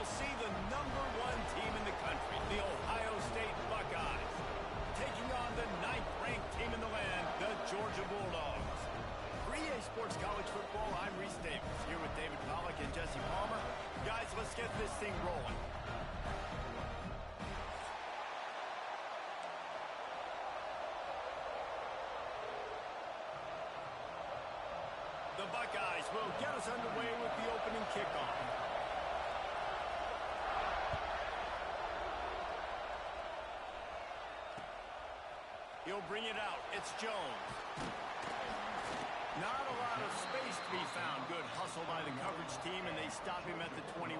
we'll see the #1 team in the country, the Ohio State Buckeyes, taking on the 9th-ranked team in the land, the Georgia Bulldogs. For EA Sports College Football, I'm Reese Davis, here with David Pollack and Jesse Palmer. Guys, let's get this thing rolling. The Buckeyes will get us underway with the opening kickoff. He'll bring it out. It's Jones. Not a lot of space to be found. Good hustle by the coverage team, and they stop him at the 21.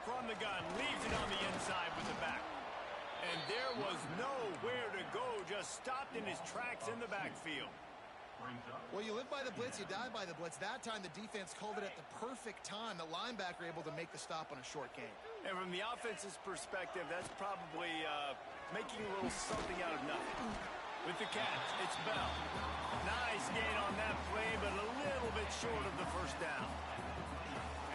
From the gun, leaves it on the inside with the back. And there was nowhere to go, just stopped in his tracks in the backfield. Well, you live by the blitz, you die by the blitz. That time, the defense called it at the perfect time. The linebacker able to make the stop on a short gain. And from the offense's perspective, that's probably making a little something out of nothing. With the catch, it's Bell. Nice gain on that play, but a little bit short of the first down.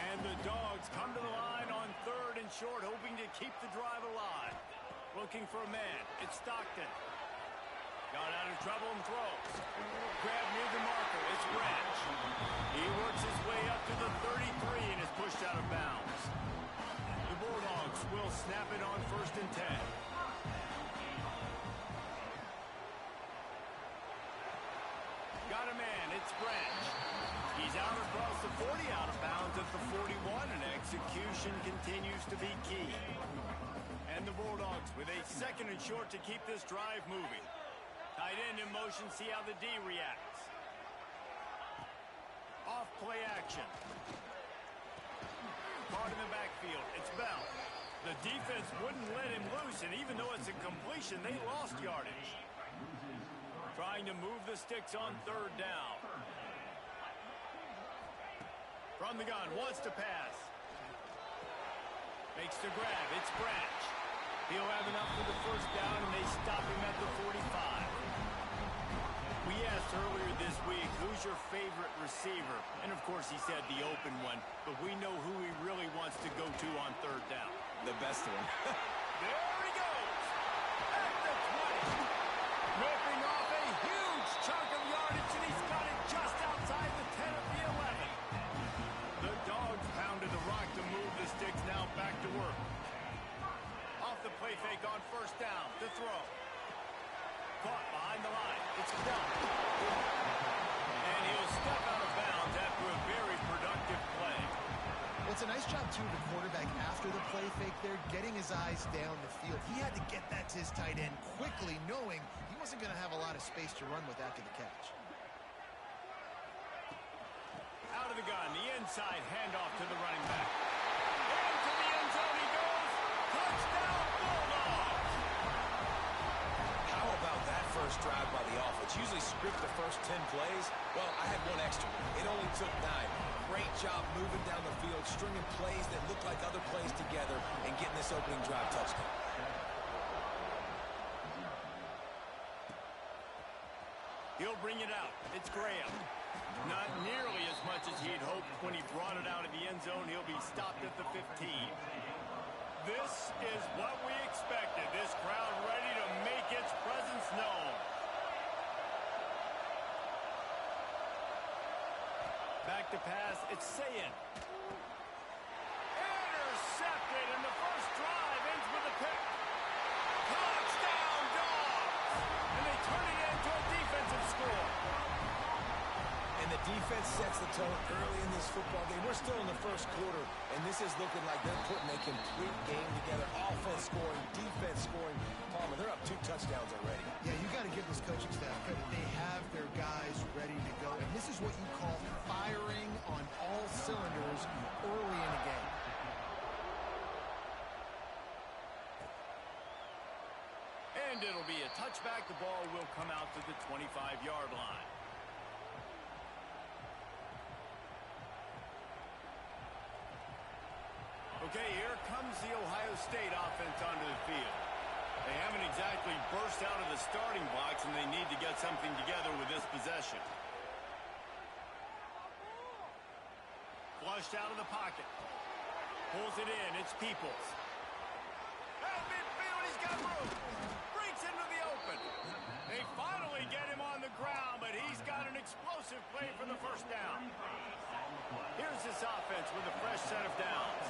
And the Dogs come to the line on 3rd and short, hoping to keep the drive alive. Looking for a man. It's Stockton. Got out of trouble and throws. Grab near the marker. It's Branch. He works his way up to the 33 and is pushed out of bounds. The Bulldogs will snap it on 1st and 10. Got a man. It's Branch. He's out across the 40, out of bounds at the 41, and execution continues to be key. And the Bulldogs with a 2nd and short to keep this drive moving. Tight end in motion, see how the D reacts. Off play action. Caught in the backfield, it's Bell. The defense wouldn't let him loose, and even though it's a completion, they lost yardage. Trying to move the sticks on 3rd down. From the gun, wants to pass. Makes the grab, it's Branch. He'll have enough for the 1st down, and they stop him at the 45. We asked earlier this week, who's your favorite receiver? And, of course, he said the open one, but we know who he really wants to go to on 3rd down. The best one. There he goes! At the 20! Ripping off a huge chunk of yardage, and he's got it just outside the 10 of the 11. The Dogs pounded the rock to move the sticks, now back to work. Off the play fake on 1st down, to throw. Caught behind the line. It's Bell. And he'll step out of bounds after a very productive play. Well, it's a nice job, too, of the quarterback after the play fake there, getting his eyes down the field. He had to get that to his tight end quickly, knowing he wasn't going to have a lot of space to run with after the catch. Out of the gun, the inside handoff to the running back. Into the end zone he goes. Touchdown, Bulldogs! How about that first drive by the offense? Usually script the first 10 plays. Well, I had one extra. It only took 9. Great job moving down the field, stringing plays that look like other plays together, and getting this opening drive touchdown. He'll bring it out. It's Graham. Not nearly as much as he'd hoped when he brought it out of the end zone. He'll be stopped at the 15. This is what we expected. This crowd ready to make its presence known. Back to pass, it's Sayin. Intercepted, and the first drive ends with a pick. Touchdown, Dogs! And they turn it into a defensive score. And the defense sets the tone early in this football game. We're still in the 1st quarter, and this is looking like they're putting a complete game together. Offense scoring, defense scoring. Palmer, they're up 2 touchdowns already. Yeah, you got to give this coaching staff credit. They have their guys ready to go. And this is what you call firing on all cylinders early in a game. And it'll be a touchback. The ball will come out to the 25-yard line. Okay, here comes the Ohio State offense onto the field. They haven't exactly burst out of the starting blocks, and they need to get something together with this possession. Flushed out of the pocket. Pulls it in. It's Peoples. At midfield, he's got room. Breaks into the open. They finally get him on the ground, but he's got an explosive play for the first down. Here's this offense with a fresh set of downs.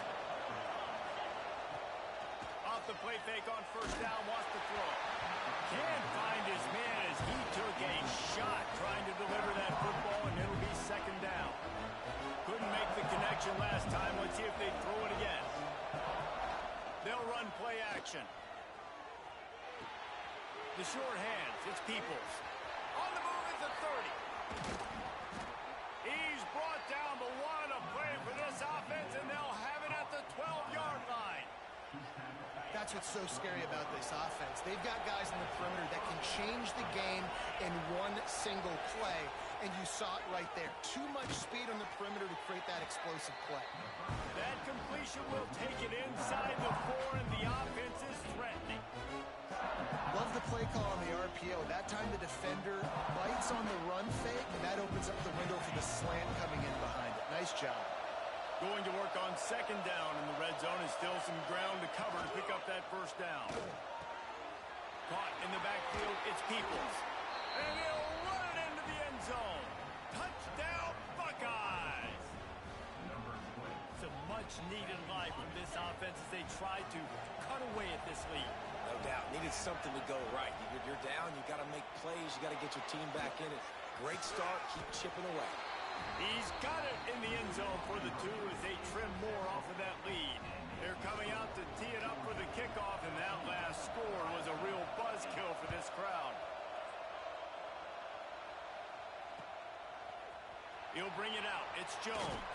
Off the play fake on first down, wants to throw. Can't find his man as he took a shot trying to deliver that football, and it'll be second down. Couldn't make the connection last time. Let's see if they throw it again. They'll run play action. The short hands, it's Peoples. On the move is the 30. He's brought down, but what a play for this offense, and they'll have it at the 12-yard line. That's what's so scary about this offense. They've got guys in the perimeter that can change the game in one single play, and you saw it right there. Too much speed on the perimeter to create that explosive play. That completion will take it inside the 4, and the offense is threatening. Love the play call on the RPO. That time the defender bites on the run fake, and that opens up the window for the slant coming in behind it. Nice job. Going to work on second down in the red zone, is still some ground to cover to pick up that first down. Caught in the backfield, it's Peoples. And he'll run it into the end zone. Touchdown, Buckeyes! Some much-needed life from this offense as they try to cut away at this lead. No doubt. Needed something to go right. You're down. You got to make plays. You got to get your team back in it. Great start. Keep chipping away. He's got it in the end zone for the 2 as they trim more off of that lead. They're coming out to tee it up for the kickoff, and that last score was a real buzzkill for this crowd. He'll bring it out. It's Jones.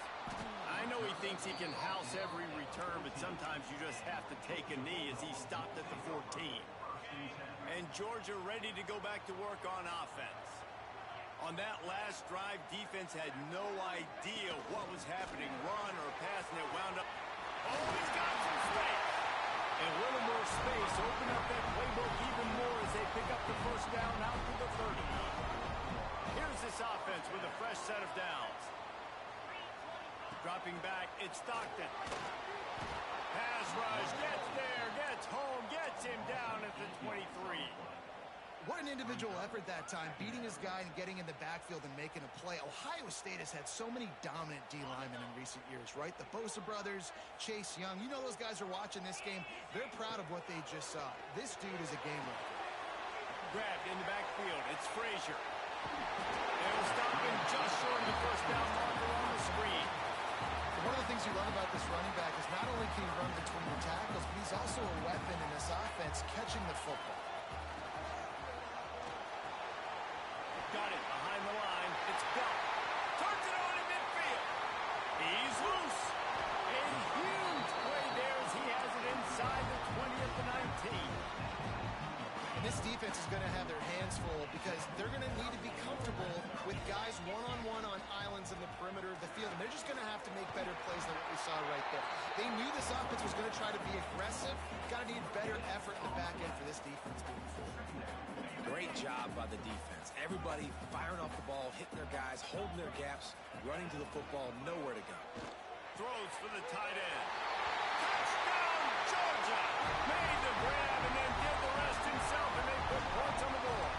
I know he thinks he can house every return, but sometimes you just have to take a knee as he stopped at the 14. And Georgia ready to go back to work on offense. On that last drive, defense had no idea what was happening, run or pass, and it wound up. Oh, he's got some space. And a little more space, open up that playbook even more as they pick up the first down out to the 30. Here's this offense with a fresh set of downs. Dropping back, it's Stockton. Pass rush, gets there, gets home, gets him down at the 23. What an individual effort that time, beating his guy and getting in the backfield and making a play. Ohio State has had so many dominant D linemen in recent years, right? The Bosa brothers, Chase Young. You know those guys are watching this game. They're proud of what they just saw. This dude is a game wrecker. Grabbed in the backfield. It's Frazier. They'll stop him just short of the first down marker on the screen. One of the things you love about this running back is not only can he run between the tackles, but he's also a weapon in this offense catching the football. Got it behind the line. It's Bell. Turns it on in midfield. He's loose. A huge play there as he has it inside the 20 at the 19. And this defense is going to have their hands full because they're going to need to be comfortable with guys one-on-one on islands in the perimeter of the field. And they're just going to have to make better plays than what we saw right there. They knew this offense was going to try to be aggressive. Got to need better effort in the back end for this defense moving forward. Great job by the defense. Everybody firing off the ball, hitting their guys, holding their gaps, running to the football, nowhere to go. Throws for the tight end. Touchdown, Georgia! Made the grab and then did the rest himself, and they put points on the board.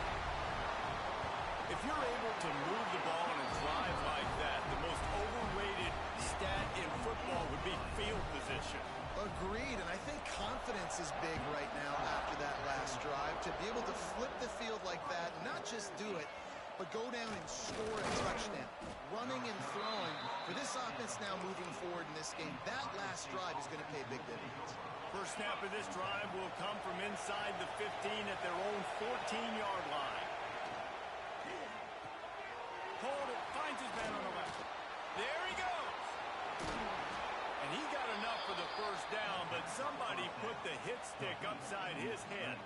If you're able to move the ball and drive like that, the most overrated stat in football would be field position. Agreed, and I think confidence is big right now after that last drive. To be able to flip the field like that, not just do it, but go down and score a touchdown. Running and throwing. For this offense now moving forward in this game, that last drive is going to pay big dividends. First snap of this drive will come from inside the 15 at their own 14-yard line. Hold it, finds his man on the left. There he goes. And he got enough for the first down, but somebody put the hit stick upside his head.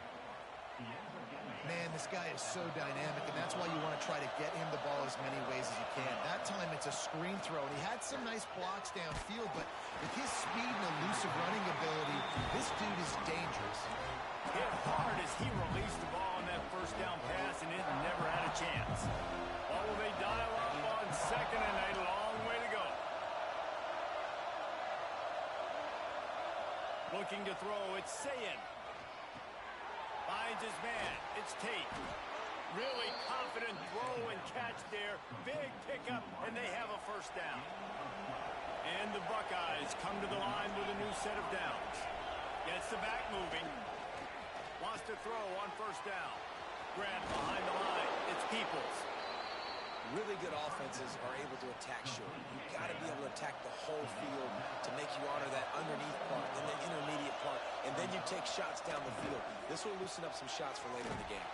Man, this guy is so dynamic, and that's why you want to try to get him the ball as many ways as you can. That time, it's a screen throw, and he had some nice blocks downfield, but with his speed and elusive running ability, this dude is dangerous. Hit hard as he released the ball on that first down pass, and it never had a chance. What will they dial up on second and a long way to go? Looking to throw, it's Ncaa. Finds his man. It's Tate. Really confident throw and catch there. Big pickup, and they have a first down. And the Buckeyes come to the line with a new set of downs. Gets the back moving. Wants to throw on first down. Grant behind the line. It's Peoples. Really good offenses are able to attack short. You've got to be able to attack the whole field to make you honor that underneath part, then the intermediate part, and then you take shots down the field. This will loosen up some shots for later in the game.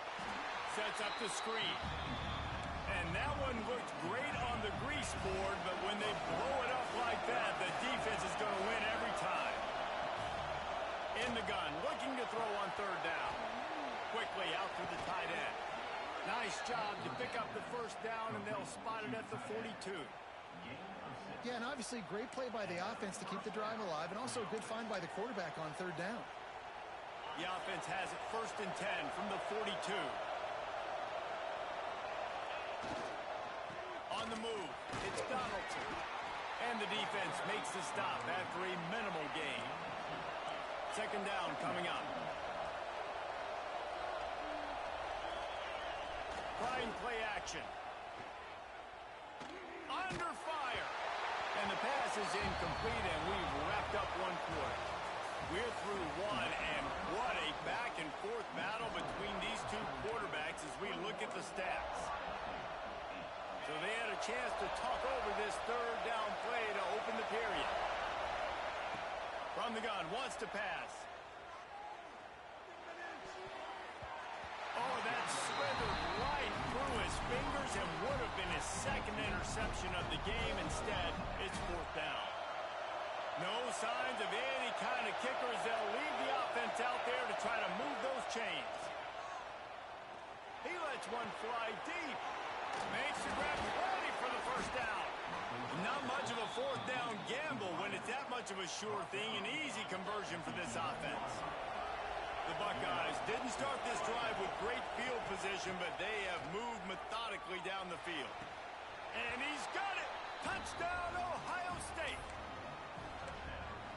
Sets up the screen. And that one looked great on the grease board, but when they blow it up like that, the defense is going to win every time. In the gun, looking to throw on third down. Quickly out to the tight end. Nice job to pick up the first down, and they'll spot it at the 42. Yeah, and obviously great play by the offense to keep the drive alive, and also a good find by the quarterback on third down. The offense has it first and 10 from the 42. On the move, it's Donaldson. And the defense makes the stop after a minimal gain. Second down coming up. Trying play action. Under fire. And the pass is incomplete, and we've wrapped up one quarter. We're through one, and what a back-and-forth battle between these two quarterbacks as we look at the stats. So they had a chance to talk over this third down play to open the period. From the gun, wants to pass. Oh, that slithered right through his fingers and would have been his second interception of the game. Instead, it's fourth down. No signs of any kind of kickers. They'll leave the offense out there to try to move those chains. He lets one fly deep. Makes the grab, ready for the first down. Not much of a fourth down gamble when it's that much of a sure thing. An easy conversion for this offense. The Buckeyes didn't start this drive with great field position, but they have moved methodically down the field. And he's got it! Touchdown, Ohio State!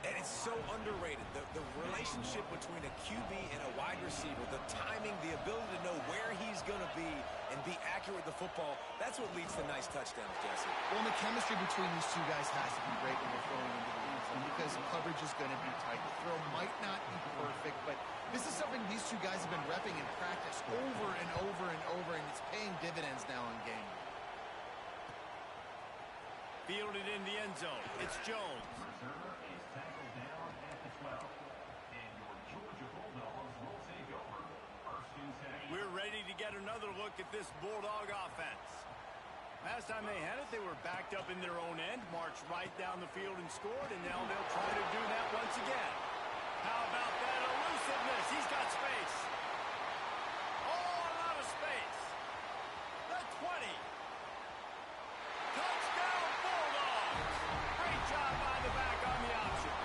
And it's so underrated. The relationship between a QB and a wide receiver, the timing, the ability to know where he's going to be and be accurate with the football, that's what leads to nice touchdowns, Jesse. Well, the chemistry between these two guys has to be great when they're throwing into the end zone because coverage is going to be tight. The throw might not be perfect, but this is something these two guys have been repping in practice over and over and over, and it's paying dividends now in game. Fielded in the end zone. It's Jones. We're ready to get another look at this Bulldog offense. Last time they had it, they were backed up in their own end, marched right down the field and scored, and now they'll try to do that once again. How about that elusiveness? He's got space. Oh, a lot of space. The 20. Touchdown, Bulldogs. Great job by the back on the option.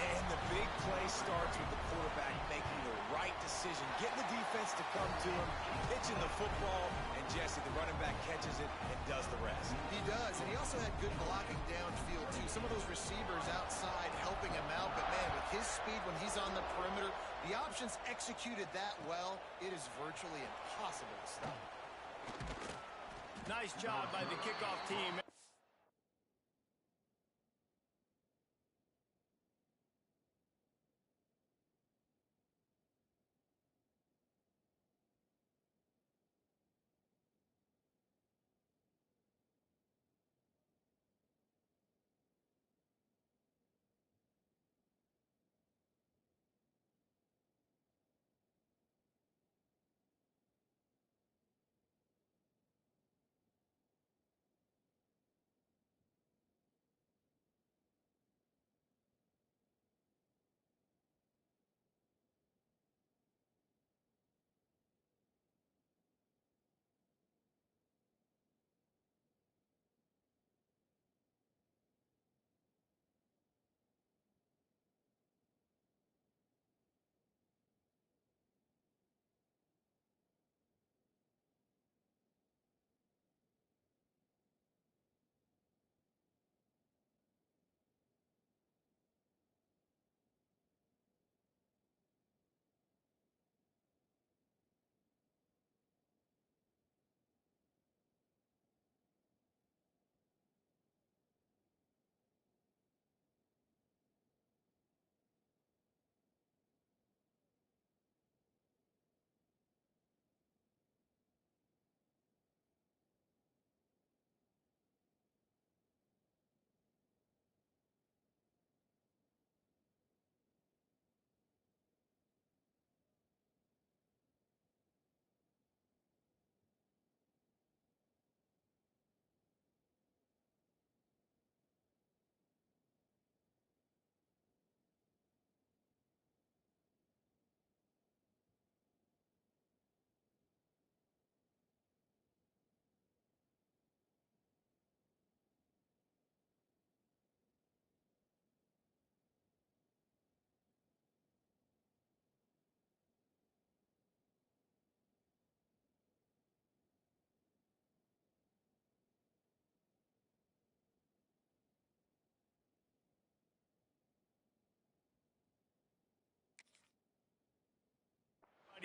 And the big play starts with the quarterback making the right decision, getting the defense to come to him, pitching the football, and Jesse, the running back, catches it and does the rest. He does, and he also had good blocking downfield, too. Some of those receivers outside helping him out, but, man, with his speed when he's on the perimeter, the options executed that well, it is virtually impossible to stop. Nice job by the kickoff team.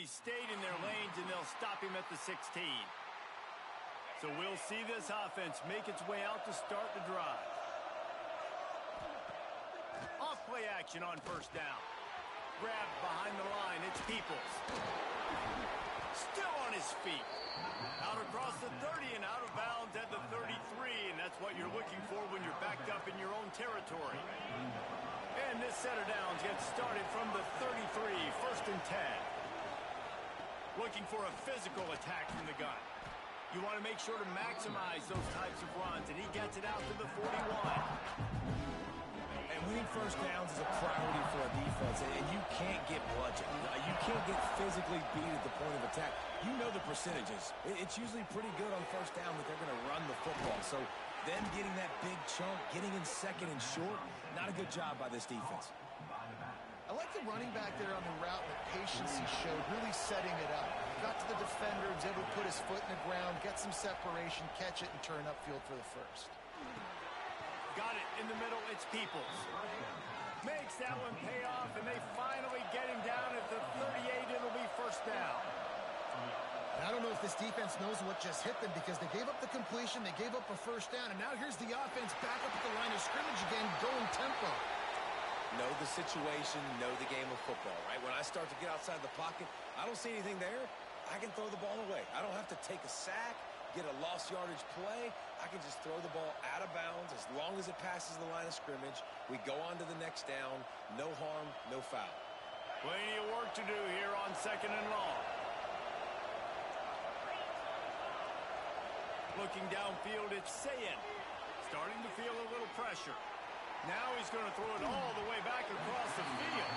stayed in their lanes, and they'll stop him at the 16. So we'll see this offense make its way out to start the drive. Off play action on first down. Grab behind the line. It's Peoples. Still on his feet. Out across the 30 and out of bounds at the 33, and that's what you're looking for when you're backed up in your own territory. And this set of downs gets started from the 33, first and 10. Looking for a physical attack from the gun. You want to make sure to maximize those types of runs, and he gets it out to the 41. And winning first downs is a priority for a defense, and you can't get bludgeoned. You can't get physically beat at the point of attack. You know the percentages. It's usually pretty good on first down that they're going to run the football. So them getting that big chunk, getting in second and short, not a good job by this defense. I like the running back there on the route, the patience he showed, really setting it up. Got to the defender, was able to put his foot in the ground, get some separation, catch it, and turn upfield for the first. Got it in the middle, it's Peoples. Makes that one pay off, and they finally get him down at the 38. It'll be first down. And I don't know if this defense knows what just hit them because they gave up the completion, they gave up a first down, and now here's the offense back up at the line of scrimmage again, going tempo. Know the situation, know the game of football, right? When I start to get outside the pocket, I don't see anything there. I can throw the ball away. I don't have to take a sack, get a lost yardage play. I can just throw the ball out of bounds as long as it passes the line of scrimmage. We go on to the next down. No harm, no foul. Plenty of work to do here on second and long. Looking downfield, it's Ncaa. Starting to feel a little pressure. Now he's going to throw it all the way back across the field.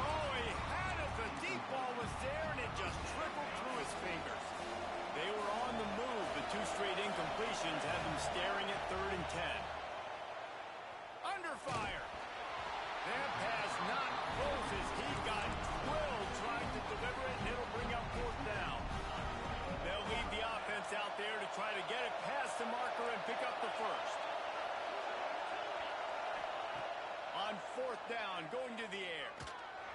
Oh, he had it. The deep ball was there, and it just trickled through his fingers. They were on the move. The two straight incompletions have them staring at 3rd and 10. Under fire. That pass not closes. He got drilled trying to deliver it, and it'll bring up 4th down. They'll lead the offense out there to try to get it past the marker and pick up the first. On 4th down, going to the air.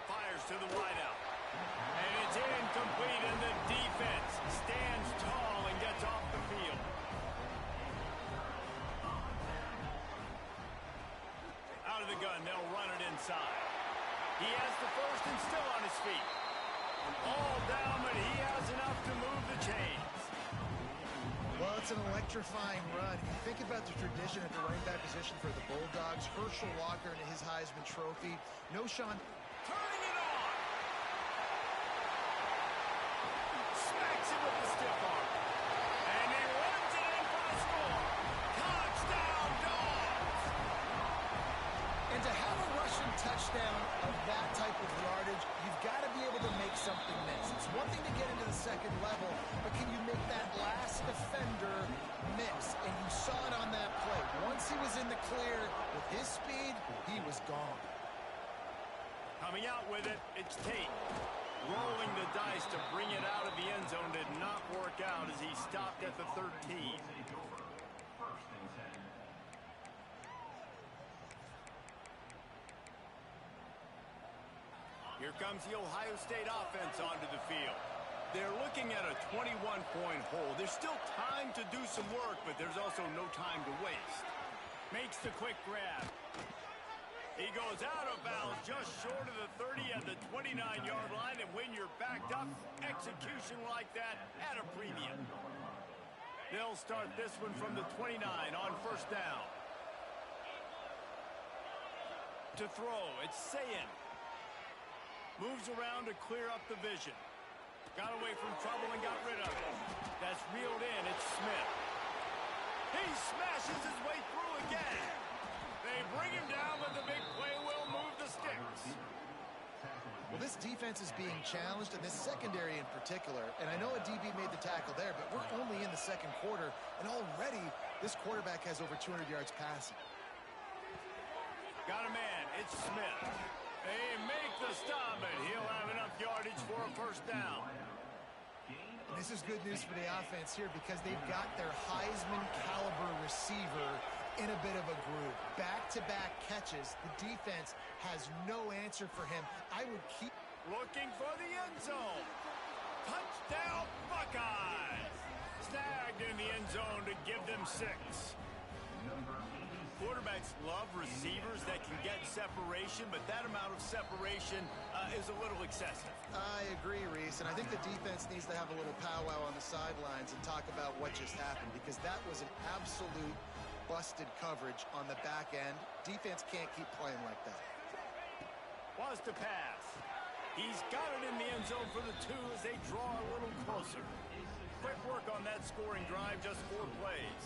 Fires to the wideout. And it's incomplete, and the defense stands tall and gets off the field. Out of the gun, they'll run it inside. He has the first and still on his feet. All down, but he has enough to move the chains. Well, it's an electrifying run. You think about the tradition at the running back position for the Bulldogs. Herschel Walker and his Heisman Trophy. No Sean. Turning it on. Smacks it with the stiff arm. And he runs it in for the score. Touchdown, Dogs. And to have a rushing touchdown of that type of yardage, you've got to be able to make something miss. It's one thing to get into the second level, but can you make that last defender miss? And you saw it on that play. Once he was in the clear with his speed, he was gone. Coming out with it, it's Tate. Rolling the dice to bring it out of the end zone did not work out as he stopped at the 13. Here comes the Ohio State offense onto the field. They're looking at a 21-point hole. There's still time to do some work, but there's also no time to waste. Makes the quick grab. He goes out of bounds just short of the 30 at the 29-yard line, and when you're backed up, execution like that at a premium. They'll start this one from the 29 on first down. To throw, it's Ncaa. Moves around to clear up the vision. Got away from trouble and got rid of it. That's reeled in. It's Smith. He smashes his way through again. They bring him down, but the big play will move the sticks. Well, this defense is being challenged, and this secondary in particular. And I know a DB made the tackle there, but we're only in the second quarter, and already this quarterback has over 200 yards passing. Got a man. It's Smith. They make the stop, but he'll have enough yardage for a first down. And this is good news for the offense here because they've got their Heisman caliber receiver in a bit of a groove. Back-to-back catches. The defense has no answer for him. I would keep looking for the end zone. Touchdown, Buckeyes! Snagged in the end zone to give them 6. Quarterbacks love receivers that can get separation, but that amount of separation is a little excessive. I agree, Reese, and I think the defense needs to have a little powwow on the sidelines and talk about what just happened, because that was an absolute busted coverage on the back end. Defense can't keep playing like that. Wants to pass. He's got it in the end zone for the 2 as they draw a little closer. Quick work on that scoring drive, just 4 plays.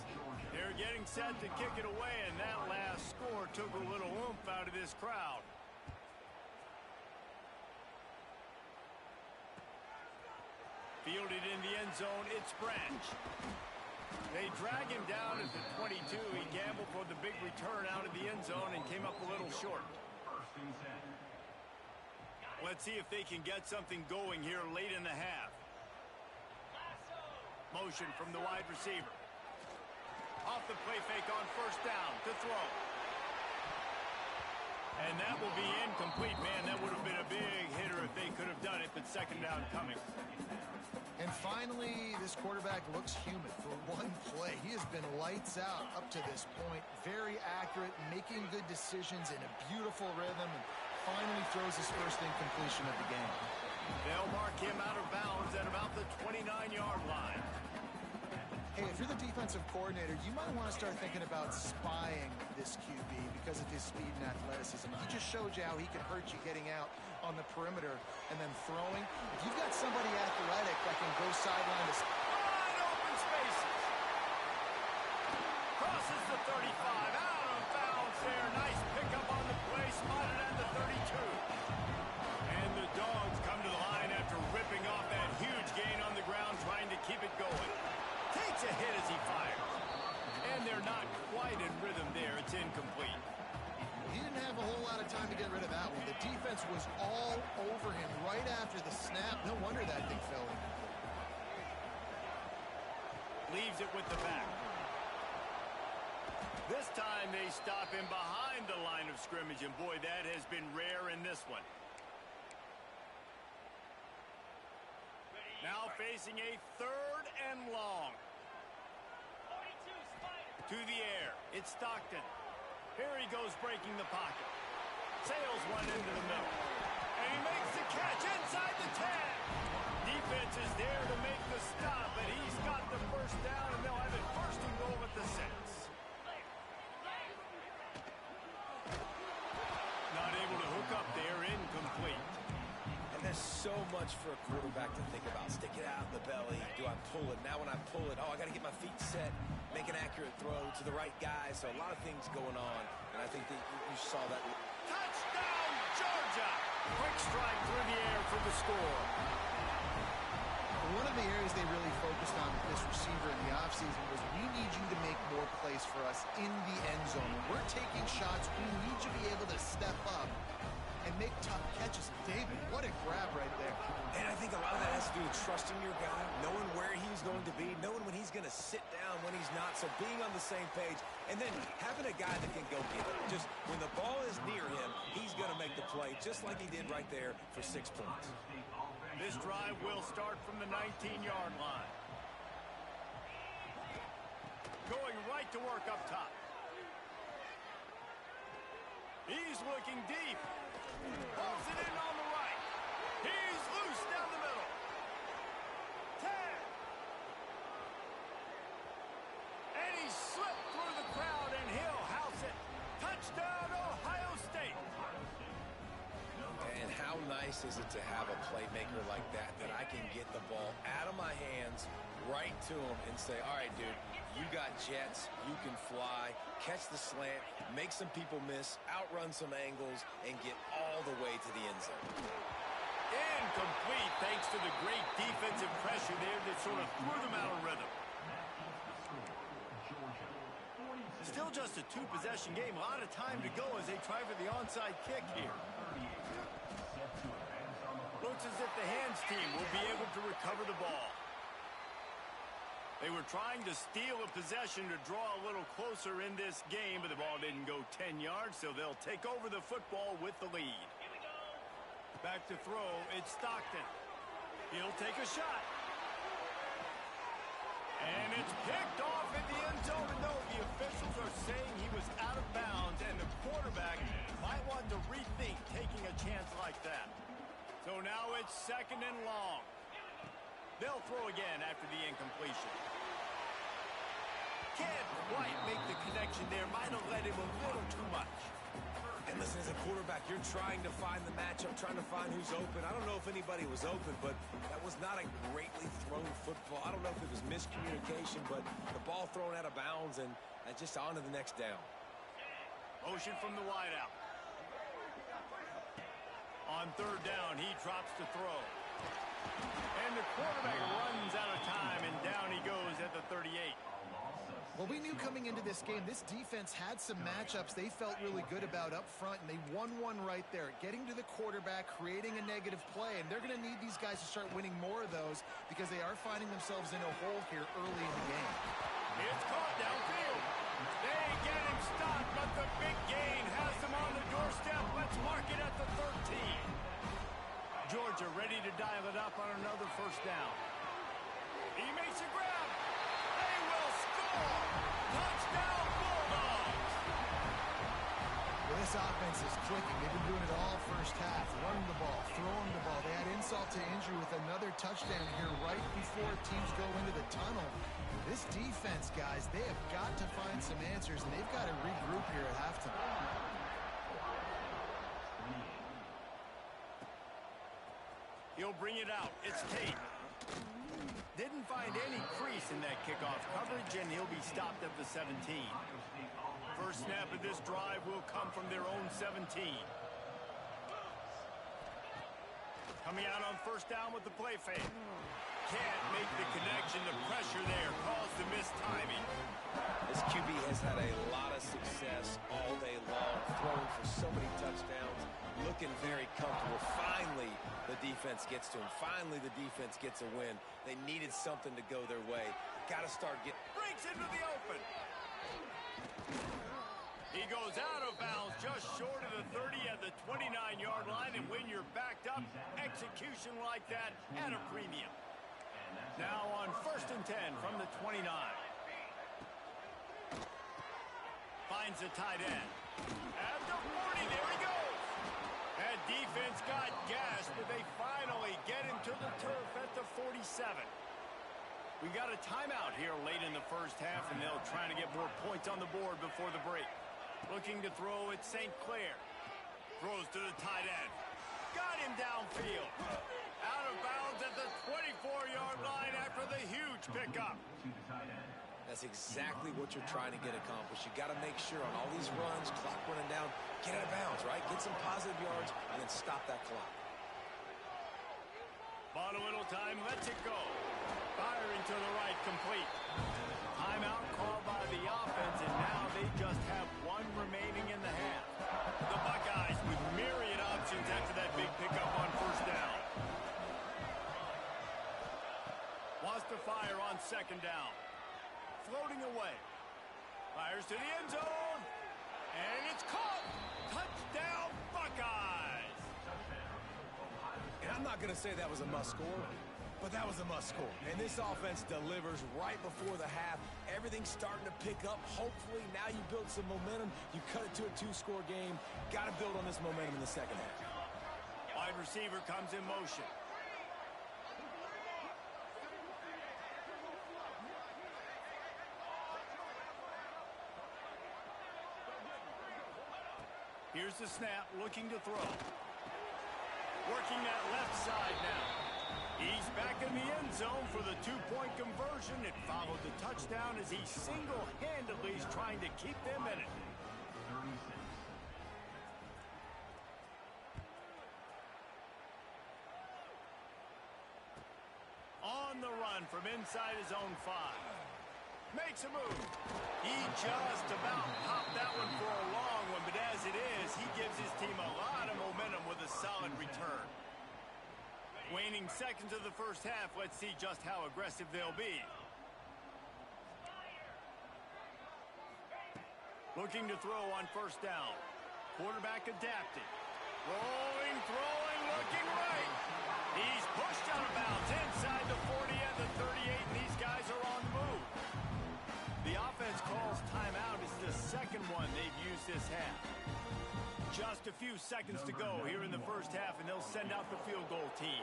They're getting set to kick it away, and that last score took a little oomph out of this crowd. Fielded in the end zone, it's Branch. They drag him down at the 22. He gambled for the big return out of the end zone and came up a little short. Let's see if they can get something going here late in the half. Motion from the wide receiver. Off the play fake on first down to throw. And that will be incomplete. Man, that would have been a big hitter if they could have done it, but second down coming. And finally, this quarterback looks human for one play. He has been lights out up to this point. Very accurate, making good decisions in a beautiful rhythm, and finally throws his first incompletion of the game. They'll mark him out of bounds at about the 29-yard line. Hey, if you're the defensive coordinator, you might want to start thinking about spying this QB because of his speed and athleticism. He just showed you how he can hurt you getting out on the perimeter and then throwing. If you've got somebody athletic that can go sideline to... Wide open spaces. Crosses the 35. Out of bounds there. Nice pickup on the play. Spotted at the 32. And the Dogs come to the line after ripping off that huge gain on the ground, trying to keep it going. Takes a hit as he fires. And they're not quite in rhythm there. It's incomplete. He didn't have a whole lot of time to get rid of that one. The defense was all over him right after the snap. No wonder that thing fell incomplete. Leaves it with the back. This time they stop him behind the line of scrimmage, and boy, that has been rare in this one. Now facing a 3rd and long. To the air. It's Stockton. Here he goes breaking the pocket. Sails one into the middle. And he makes the catch inside the 10. Defense is there to make the stop, but he's got the first down, and they'll have it first and goal at the 6. Not able to hook up there, incomplete. There's so much for a quarterback to think about. Stick it out in the belly. Do I pull it? Now when I pull it, I got to get my feet set, make an accurate throw to the right guy. So a lot of things going on, and I think that you saw that. Touchdown, Georgia! Quick strike through the air for the score. One of the areas they really focused on with this receiver in the offseason was, we need you to make more plays for us in the end zone. When we're taking shots, we need you to be able to step up and make tough catches. David, what a grab right there. And I think a lot of that has to do with trusting your guy, knowing where he's going to be, knowing when he's going to sit down, when he's not. So being on the same page, and then having a guy that can go get it. Just when the ball is near him, he's going to make the play, just like he did right there for 6 points. This drive will start from the 19-yard line. Going right to work up top. He's looking deep. Pulls it in on the right. He's loose down the middle. 10. And he slipped through the crowd, and he'll house it. Touchdown, Ohio State. And how nice is it to have a playmaker like that I can get the ball out of my hands, right to him, and say, all right, dude, you got jets, you can fly, catch the slant, make some people miss, outrun some angles, and get all the way to the end zone. Incomplete, thanks to the great defensive pressure there that sort of threw them out of rhythm. Still just a 2-possession game. A lot of time to go as they try for the onside kick here. Looks as if the hands team will be able to recover the ball. They were trying to steal a possession to draw a little closer in this game, but the ball didn't go 10 yards, so they'll take over the football with the lead. Back to throw, it's Stockton. He'll take a shot. And it's picked off in the end zone. No, the officials are saying he was out of bounds, and the quarterback might want to rethink taking a chance like that. So now it's 2nd and long. They'll throw again after the incompletion. Can't quite make the connection there. Might have led him a little too much. And listen, as a quarterback, you're trying to find the matchup, trying to find who's open. I don't know if anybody was open, but that was not a greatly thrown football. I don't know if it was miscommunication, but the ball thrown out of bounds and just on to the next down. Motion from the wideout. On 3rd down, he drops to throw. And the quarterback runs out of time, and down he goes at the 38. Well, we knew coming into this game, this defense had some matchups they felt really good about up front, and they won one right there, getting to the quarterback, creating a negative play, and they're going to need these guys to start winning more of those because they are finding themselves in a hole here early in the game. It's caught downfield. They get him stopped, but the big gain has them on the doorstep. Let's mark it at the 13. Georgia ready to dial it up on another 1st down. He makes a grab. They will score. Touchdown, Bulldogs. Well, this offense is clicking. They've been doing it all first half, running the ball, throwing the ball. They had insult to injury with another touchdown here right before teams go into the tunnel. This defense, guys, they have got to find some answers, and they've got to regroup here at halftime. He'll bring it out. It's Tate. Didn't find any crease in that kickoff coverage, and he'll be stopped at the 17. First snap of this drive will come from their own 17. Coming out on 1st down with the play fake. Can't make the connection. The pressure there caused the missed timing. This QB has had a lot of success all day long, throwing for so many touchdowns, looking very comfortable. Finally, the defense gets to him. Finally, the defense gets a win. They needed something to go their way. Got to start getting... Breaks into the open. He goes out of bounds just short of the 30 at the 29-yard line, and when you're backed up, execution like that at a premium. Now on 1st and 10 from the 29. Finds the tight end. At the 40, there he goes. That defense got gashed, but they finally get him to the turf at the 47. We got a timeout here late in the first half, and they'll try to get more points on the board before the break. Looking to throw at St. Clair. Throws to the tight end. Got him downfield. Out of bounds at the 24-yard line after the huge pickup. That's exactly what you're trying to get accomplished. You got to make sure on all these runs, clock running down, get out of bounds, right? Get some positive yards, and then stop that clock. Bought a little time, lets it go. Firing to the right, complete. Timeout called by the offense, and now they just have one remaining in the half. The Buckeyes with myriad options after that big pickup on 1st down. Wants to fire on 2nd down. Floating away. Fires to the end zone. And it's caught. Touchdown, Buckeyes. And I'm not going to say that was a must score, but that was a must score. And this offense delivers right before the half. Everything's starting to pick up. Hopefully now you build some momentum. You cut it to a 2-score game. Got to build on this momentum in the second half. Wide receiver comes in motion. Here's the snap, looking to throw. Working that left side now. He's back in the end zone for the 2-point conversion. It followed the touchdown as he single-handedly is trying to keep them in it. On the run from inside his own 5. Makes a move. He just about popped that one for a long one, but as it is, he gives his team a lot of momentum with a solid return. Waning seconds of the first half, let's see just how aggressive they'll be. Looking to throw on 1st down. Quarterback adapting. Rolling, throwing, looking right. He's pushed out of bounds inside the 40 and the 38, and these guys are on the move. The offense calls timeout. It's the second one they've used this half. Just a few seconds to go here in the first half, and they'll send out the field goal team.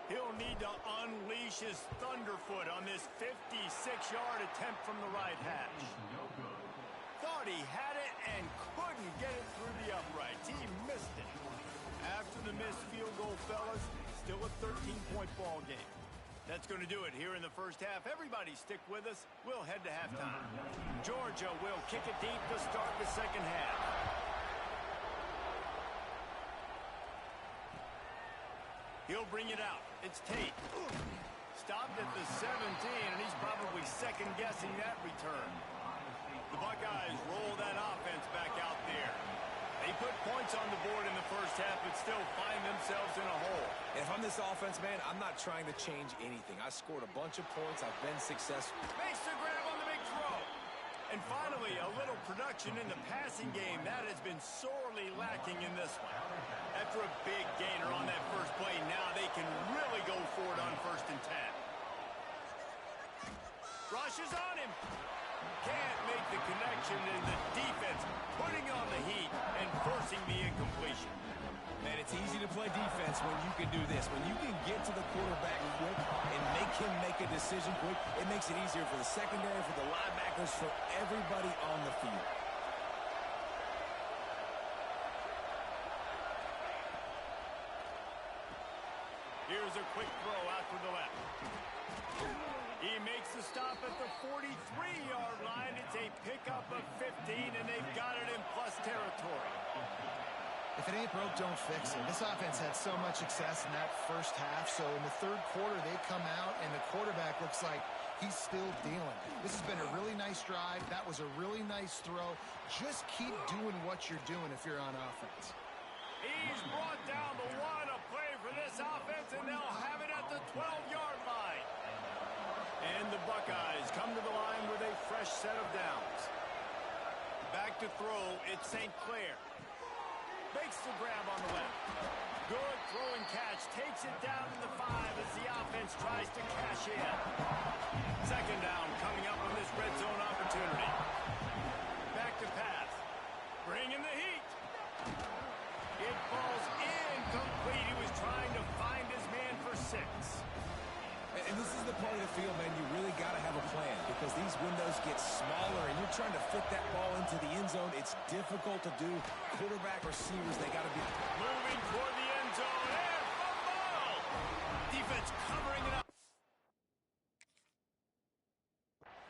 He'll need to unleash his thunderfoot on this 56-yard attempt from the right hash. Thought he had it and couldn't get it through the uprights. He missed it. After the missed field goal, fellas, still a 13-point ball game. That's going to do it here in the first half. Everybody stick with us. We'll head to halftime. Georgia will kick it deep to start the second half. He'll bring it out. It's Tate. Stopped at the 17, and he's probably second-guessing that return. The Buckeyes roll that offense back out there. They put points on the board in the first half, but still find themselves in a hole. If I'm this offense, man, I'm not trying to change anything. I scored a bunch of points. I've been successful. Makes the grab on the big throw. And finally, a little production in the passing game. That has been sorely lacking in this one. After a big gainer on that first play, now they can really go for it on 1st and 10. Rushes on him. Can't make the connection, and the defense putting on the heat and forcing the incompletion. Man, it's easy to play defense when you can do this. When you can get to the quarterback quick and make him make a decision quick, it makes it easier for the secondary, for the linebackers, for everybody on the field. Here's a quick throw out to the left. He makes the stop at the 43-yard line. It's a pickup of 15, and they've got it in plus territory. If it ain't broke, don't fix it. This offense had so much success in that first half, so in the third quarter, they come out, and the quarterback looks like he's still dealing. This has been a really nice drive. That was a really nice throw. Just keep doing what you're doing if you're on offense. He's brought down the one, a play for this offense, and they'll have it at the 12-yard line. And the Buckeyes come to the line with a fresh set of downs. Back to throw, it's St. Clair. Makes the grab on the left. Good throwing catch. Takes it down to the 5 as the offense tries to cash in. Second down coming up on this red zone opportunity. Back to pass. Bringing the heat. It falls incomplete. He was trying to find his man for 6. And this is the part of the field, man, you really got to have a plan because these windows get smaller and you're trying to fit that ball into the end zone. It's difficult to do. Quarterback receivers, they got to be moving toward the end zone. And fumble! Defense covering it up.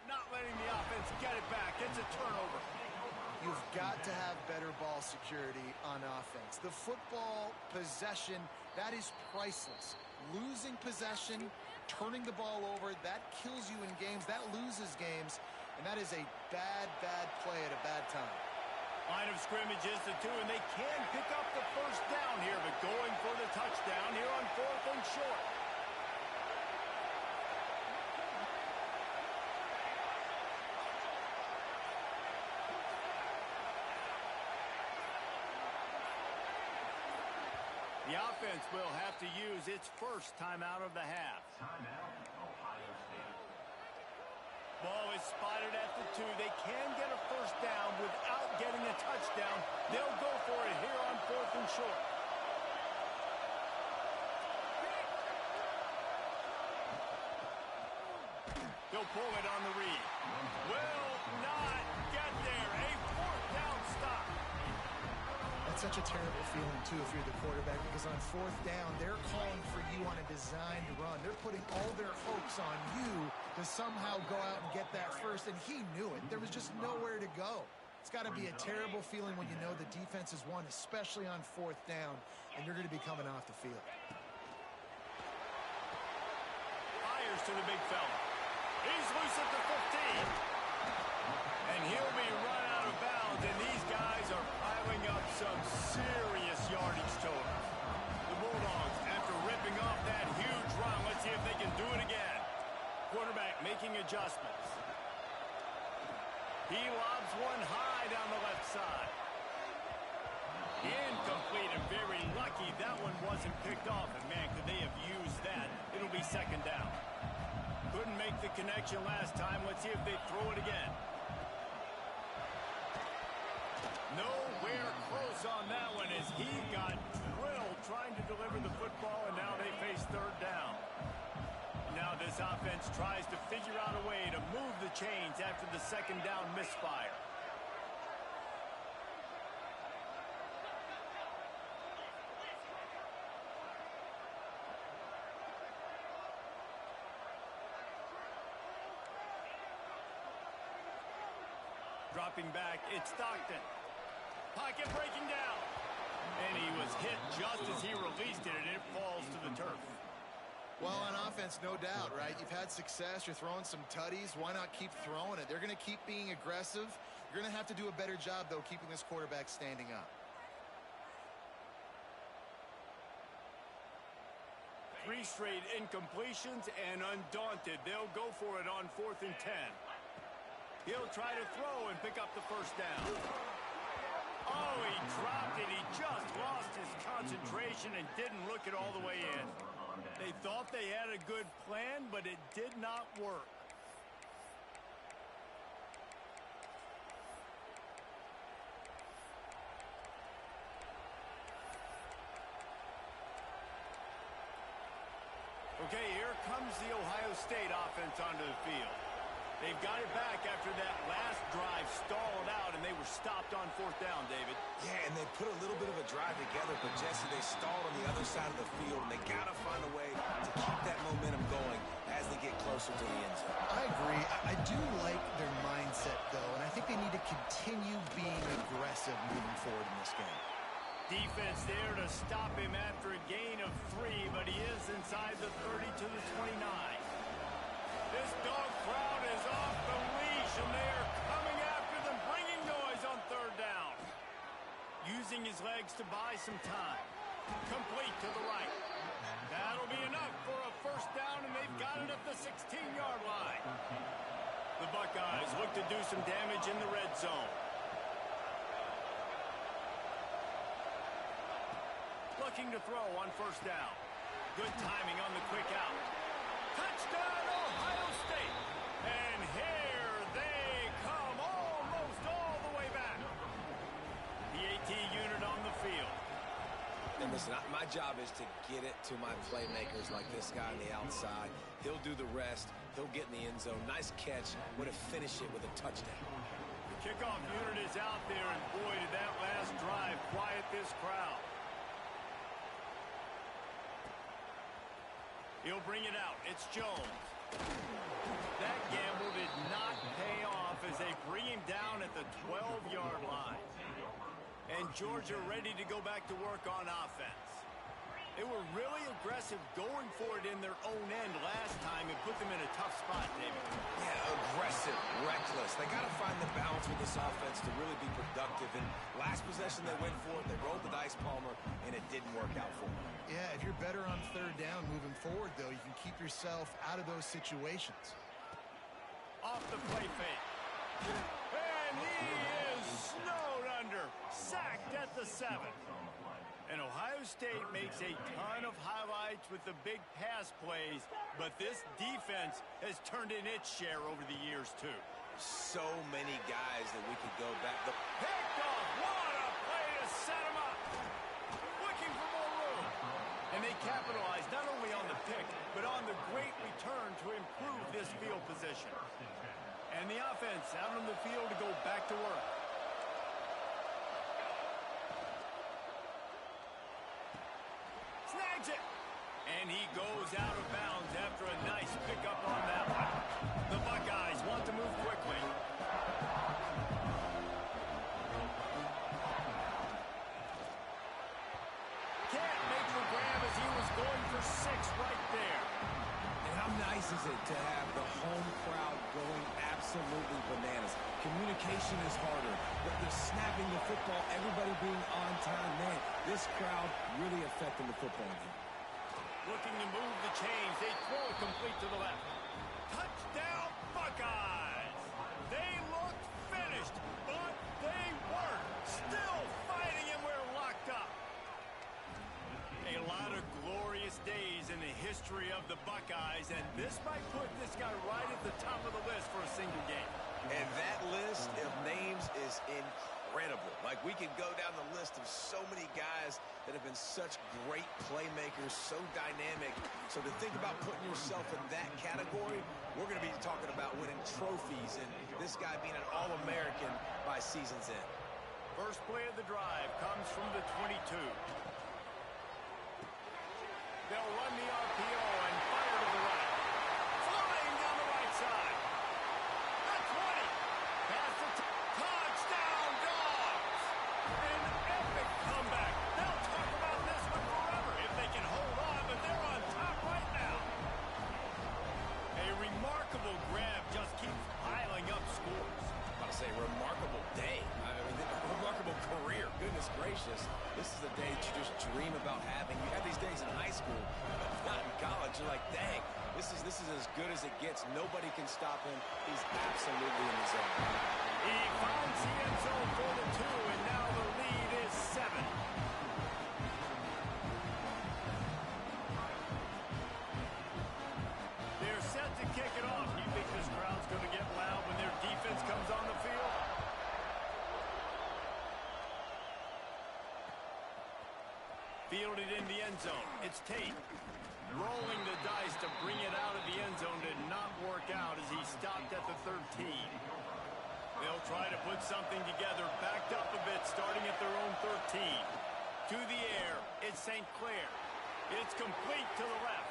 Not letting the offense get it back. It's a turnover. You've got to have better ball security on offense. The football possession, that is priceless. Losing possession, turning the ball over, that kills you in games, that loses games, and that is a bad, bad play at a bad time. Line of scrimmage is the 2, and they can pick up the first down here, but going for the touchdown here on 4th and short. The offense will have to use its first timeout of the half. Ball is spotted at the 2. They can get a first down without getting a touchdown. They'll go for it here on 4th and short. He'll pull it on the read. Will not get there. A 4th down stop. That's such a terrible feeling, too, if you're the quarterback, because on 4th down, they're calling for you on a designed run. They're putting all their hopes on you to somehow go out and get that first, and he knew it. There was just nowhere to go. It's got to be a terrible feeling when you know the defense has won, especially on 4th down, and you're going to be coming off the field. Fires to the big fella. He's loose at the 15. And he'll be run out of bounds, and these guys are piling up some serious yardage totals. The Bulldogs, after ripping off that huge run, let's see if they can do it again. Quarterback making adjustments. He lobs one high down the left side. Incomplete, and very lucky that one wasn't picked off. And, man, could they have used that? It'll be second down. Couldn't make the connection last time. Let's see if they throw it again. Nowhere close on that one as he got drilled trying to deliver the football, and now they face third down. Now this offense tries to figure out a way to move the chains after the second down misfire. Dropping back, it's Stockton. Pocket breaking down. And he was hit just as he released it, and it falls to the turf. Well, on offense, no doubt, right? You've had success. You're throwing some tutties. Why not keep throwing it? They're going to keep being aggressive. You're going to have to do a better job, though, keeping this quarterback standing up. 3 straight incompletions, and undaunted, they'll go for it on 4th and 10. He'll try to throw and pick up the first down. Oh, he dropped it. He just lost his concentration and didn't look it all the way in. They thought they had a good plan, but it did not work. Okay, here comes the Ohio State offense onto the field. They've got it back after that last drive stalled out, and they were stopped on 4th down, David. Yeah, and they put a little bit of a drive together, but, Jesse, they stalled on the other side of the field, and they got to find a way to keep that momentum going as they get closer to the end zone. I agree. I do like their mindset, though, and I think they need to continue being aggressive moving forward in this game. Defense there to stop him after a gain of 3, but he is inside the 30 to the 29. This dog crowd is off the leash, and they are coming after them, bringing noise on 3rd down. Using his legs to buy some time. Complete to the right. That'll be enough for a first down, and they've got it at the 16-yard line. The Buckeyes look to do some damage in the red zone. Looking to throw on 1st down. Good timing on the quick out. Touchdown, Ohio State. And here they come, almost all the way back. The AT unit on the field. And listen, my job is to get it to my playmakers like this guy on the outside. He'll do the rest. He'll get in the end zone. Nice catch. Would have finished it with a touchdown. The kickoff unit is out there, and boy, did that last drive quiet this crowd. He'll bring it out. It's Jones. That gamble did not pay off as they bring him down at the 12-yard line. And Georgia ready to go back to work on offense. They were really aggressive going for it in their own end last time and put them in a tough spot, David. Yeah, aggressive, reckless. They got to find the balance with this offense to really be productive. And last possession they went for it, they rolled the dice, Palmer, and it didn't work out for them. Yeah, if you're better on 3rd down moving forward, though, you can keep yourself out of those situations. Off the play fake. And he is snowed under. Sacked at the 7. And Ohio State makes a ton of highlights with the big pass plays, but this defense has turned in its share over the years, too. So many guys that we could go back. Picked off. What a play to set him up. Looking for more room. And they capitalize not only on the pick, but on the great return to improve this field position. And the offense out on the field to go back to work. Snags it. And he goes out of bounds after a nice pickup on that one. The Buckeyes want to move quickly. Can't make the grab as he was going for 6 right there. And how nice is it to have the home crowd going absolutely bananas? Communication is harder, but the snapping the football, everybody being on time, man, this crowd really affecting the football game. Looking to move the chains. They throw it complete to the left. Touchdown, Buckeyes! They looked finished, but they weren't. Still fighting, and we're locked up. history of the Buckeyes, and this might put this guy right at the top of the list for a single game. And that list of names is incredible. Like, we can go down the list of so many guys that have been such great playmakers, so dynamic. So to think about putting yourself in that category, we're going to be talking about winning trophies and this guy being an All-American by season's end. First play of the drive comes from the 22. They'll run the RPO and fire to the right. Flying down the right side. The 20. Pass the touchdown, Dogs. An epic comeback. They'll talk about this one forever if they can hold on, but they're on top right now. A remarkable grab just keeps piling up scores. I'm about to say, remarkable day. I mean, a remarkable career. Goodness gracious. This is the day that you just dream about having. You have these days in high school, but not in college. You're like, dang, this is as good as it gets. Nobody can stop him. He's absolutely in the zone. He finds the end zone for the 2, and now the lead is 7. They're set to kick it off. You think this crowd's going to get loud when their defense comes on the field? Fielded in the end zone. It's Tate. Rolling the dice to bring it out of the end zone did not work out as he stopped at the 13. They'll try to put something together, backed up a bit, starting at their own 13. To the air, it's St. Clair. It's complete to the left.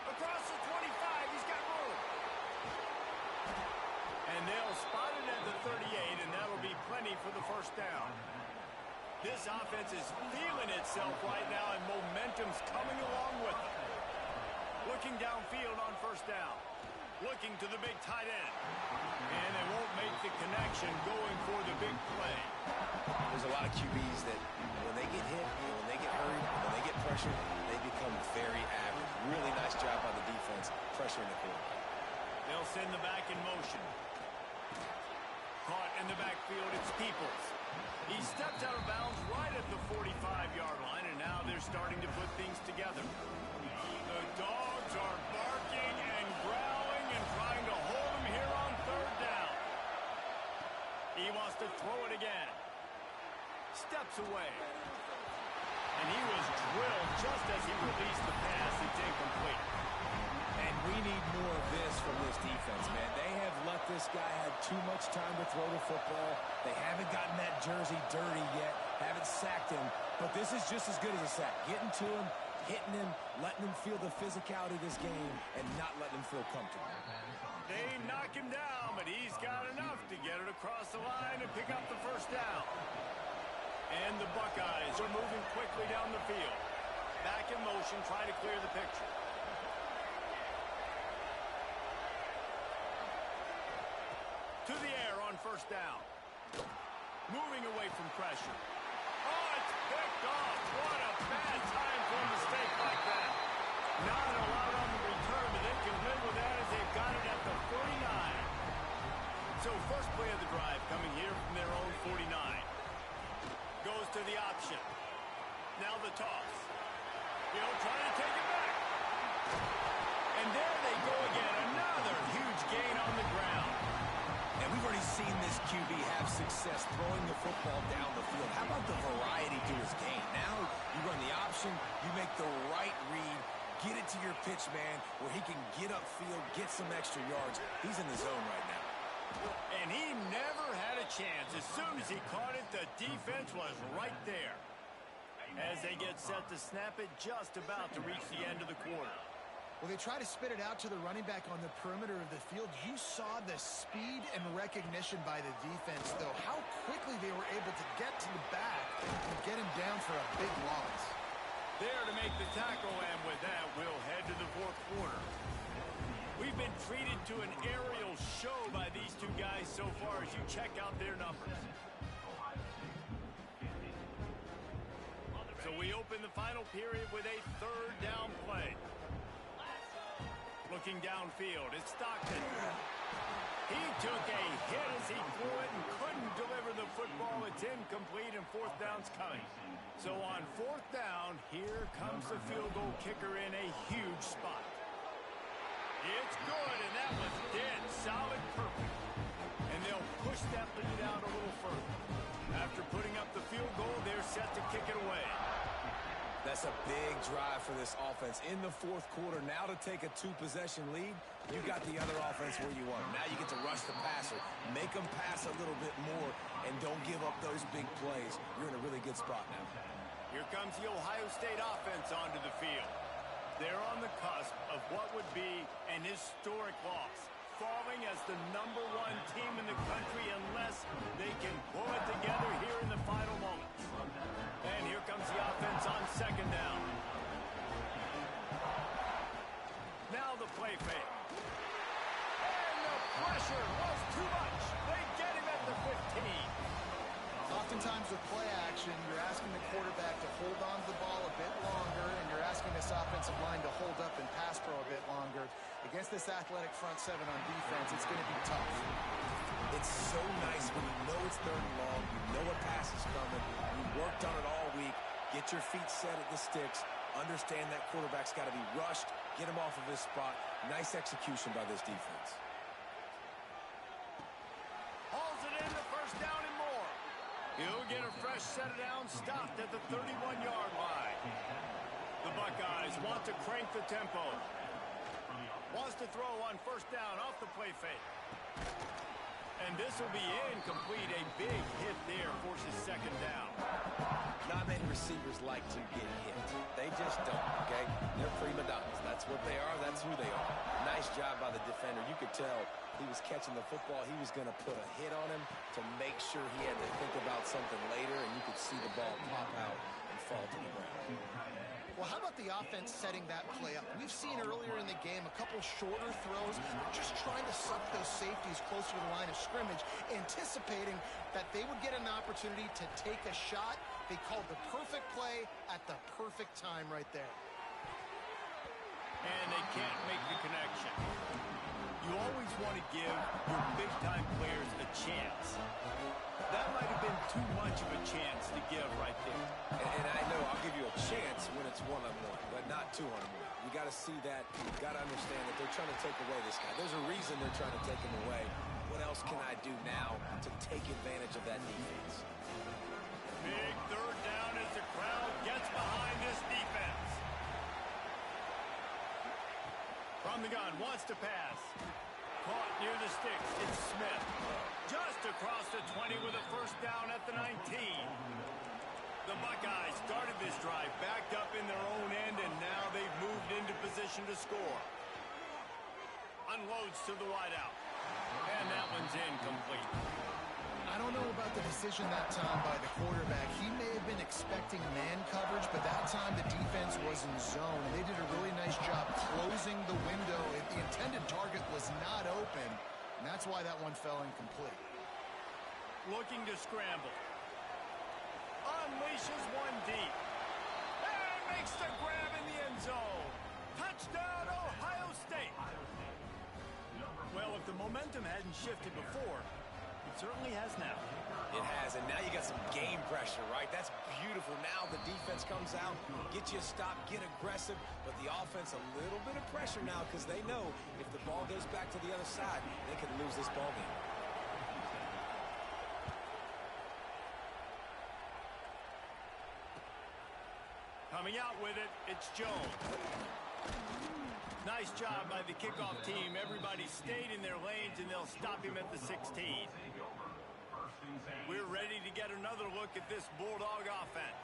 Across the 25, he's got room. And they'll spot it at the 38, and that'll be plenty for the first down. This offense is feeling itself right now, and momentum's coming along with it. Looking downfield on first down. Looking to the big tight end. And they won't make the connection going for the big play. There's a lot of QBs that when they get hit, when they get hurried, when they get pressured, they become very average. Really nice job by the defense, pressuring the quarterback. They'll send the back in motion. Caught in the backfield, it's Peoples. He steps out of bounds right at the 45-yard line, and now they're starting to put things together. The Dogs are barking and growling and trying to hold him here on third down. He wants to throw it again. Steps away. And he was drilled just as he released the pass. It's incomplete. And we need more of this from this defense, man. They have let this guy have too much time to throw the football. They haven't gotten that jersey dirty yet, haven't sacked him. But this is just as good as a sack. Getting to him, hitting him, letting him feel the physicality of this game, and not letting him feel comfortable. They knock him down, but he's got enough to get it across the line and pick up the first down. And the Buckeyes are moving quickly down the field. Back in motion, try to clear the picture. To the air on first down. Moving away from pressure. Oh, it's picked off. What a bad time for a mistake like that. Not allowed on the return, but they can live with that as they've got it at the 49. So first play of the drive coming here from their own 49. Goes to the option. Now the toss. He'll try to take it back. And there they go again. Another huge gain on the ground. And we've already seen this QB have success throwing the football down the field. How about the variety to his game? Now you run the option, you make the right read, get it to your pitch man where he can get upfield, get some extra yards. He's in the zone right now. And he never had a chance. As soon as he caught it, the defense was right there. As they get set to snap it, just about to reach the end of the quarter. Well, they try to spit it out to the running back on the perimeter of the field. You saw the speed and recognition by the defense, though. How quickly they were able to get to the back and get him down for a big loss. There to make the tackle, and with that, we'll head to the fourth quarter. We've been treated to an aerial show by these two guys so far as you check out their numbers. So we open the final period with a third down play. Looking downfield, it's Stockton. He took a hit as he threw it and couldn't deliver the football. It's incomplete and fourth down's coming. So on fourth down, here comes the field goal kicker in a huge spot. It's good, and that was dead solid perfect. And they'll push that lead out a little further. After putting up the field goal, they're set to kick it away. That's a big drive for this offense in the fourth quarter. Now to take a two-possession lead, you got the other offense where you want them. Now you get to rush the passer, make them pass a little bit more, and don't give up those big plays. You're in a really good spot now. Here comes the Ohio State offense onto the field. They're on the cusp of what would be an historic loss, falling as the #1 team in the country unless they can pull it together here in the final moments. And here comes the offense on second down. Now the play fake. And the pressure was too much. They get him at the 15. Oftentimes with play action, you're asking the quarterback to hold on to the ball a bit longer, and you're asking this offensive line to hold up and pass pro a bit longer. Against this athletic front seven on defense, it's going to be tough. It's so nice when you know it's third and long, you know a pass is coming, you worked on it all week, get your feet set at the sticks, understand that quarterback's got to be rushed, get him off of his spot. Nice execution by this defense. Hauls it in the first down and more. He'll get a fresh set of downs stopped at the 31-yard line. The Buckeyes want to crank the tempo. Wants to throw on first down off the play fake. And this will be incomplete. A big hit there forces second down. Not many receivers like to get hit. They just don't, okay? They're prima donnas. That's what they are. That's who they are. Nice job by the defender. You could tell he was catching the football. He was going to put a hit on him to make sure he had to think about something later, and you could see the ball pop out and fall to the ground. Well, how about the offense setting that play up? We've seen earlier in the game a couple shorter throws. They're just trying to suck those safeties closer to the line of scrimmage, anticipating that they would get an opportunity to take a shot. They called the perfect play at the perfect time right there. And they can't make the connection. You always want to give your big-time players a chance. That might have been too much of a chance to give right there. And I know I'll give you a chance when it's one-on-one, but not two-on-one. You got to see that. You got to understand that they're trying to take away this guy. There's a reason they're trying to take him away. What else can I do now to take advantage of that defense? Big third down as the crowd gets behind this defense. From the gun, wants to pass. Caught near the sticks. It's Smith. Just across the 20 with a first down at the 19. The Buckeyes started this drive backed up in their own end, and now they've moved into position to score. Unloads to the wideout. And that one's incomplete. I don't know about the decision that time by the quarterback. He may have been expecting man coverage, but that time the defense was in zone. And they did a really nice job closing the window. The intended target was not open, and that's why that one fell incomplete. Looking to scramble. Unleashes one deep. And makes the grab in the end zone. Touchdown, Ohio State. Well, if the momentum hadn't shifted before, it certainly has now. It has, and now you got some game pressure, right? That's beautiful. Now the defense comes out, get you a stop, get aggressive, but the offense a little bit of pressure now because they know if the ball goes back to the other side, they could lose this ball game. Coming out with it, it's Jones. Nice job by the kickoff team. Everybody stayed in their lanes, and they'll stop him at the 16. We're ready to get another look at this Bulldog offense.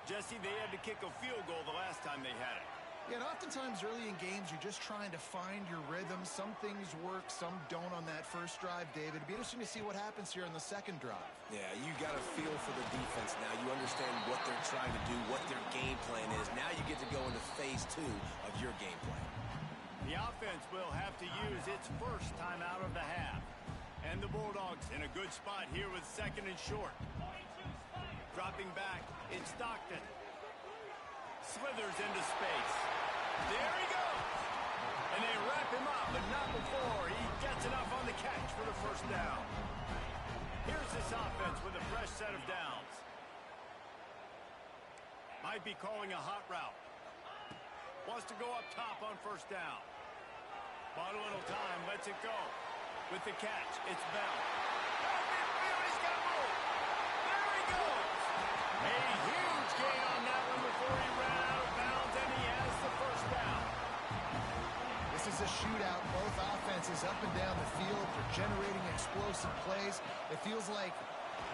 Jesse, they had to kick a field goal the last time they had it. Yeah, and oftentimes early in games, you're just trying to find your rhythm. Some things work, some don't on that first drive, David. It'd be interesting to see what happens here on the second drive. Yeah, you got a feel for the defense now. You understand what they're trying to do, what their game plan is. Now you get to go into phase 2 of your game plan. The offense will have to use its first time out of the half. And the Bulldogs in a good spot here with second and short. Dropping back, it's Stockton. Slithers into space. There he goes. And they wrap him up, but not before he gets enough on the catch for the first down. Here's this offense with a fresh set of might be calling a hot route. Wants to go up top on first down. Bought a little time, lets it go. With the catch, it's Bell. He's got to move. There he goes. A huge gain on that one before he ran out of bounds, and he has the first down. This is a shootout. Both offenses up and down the field for generating explosive plays. It feels like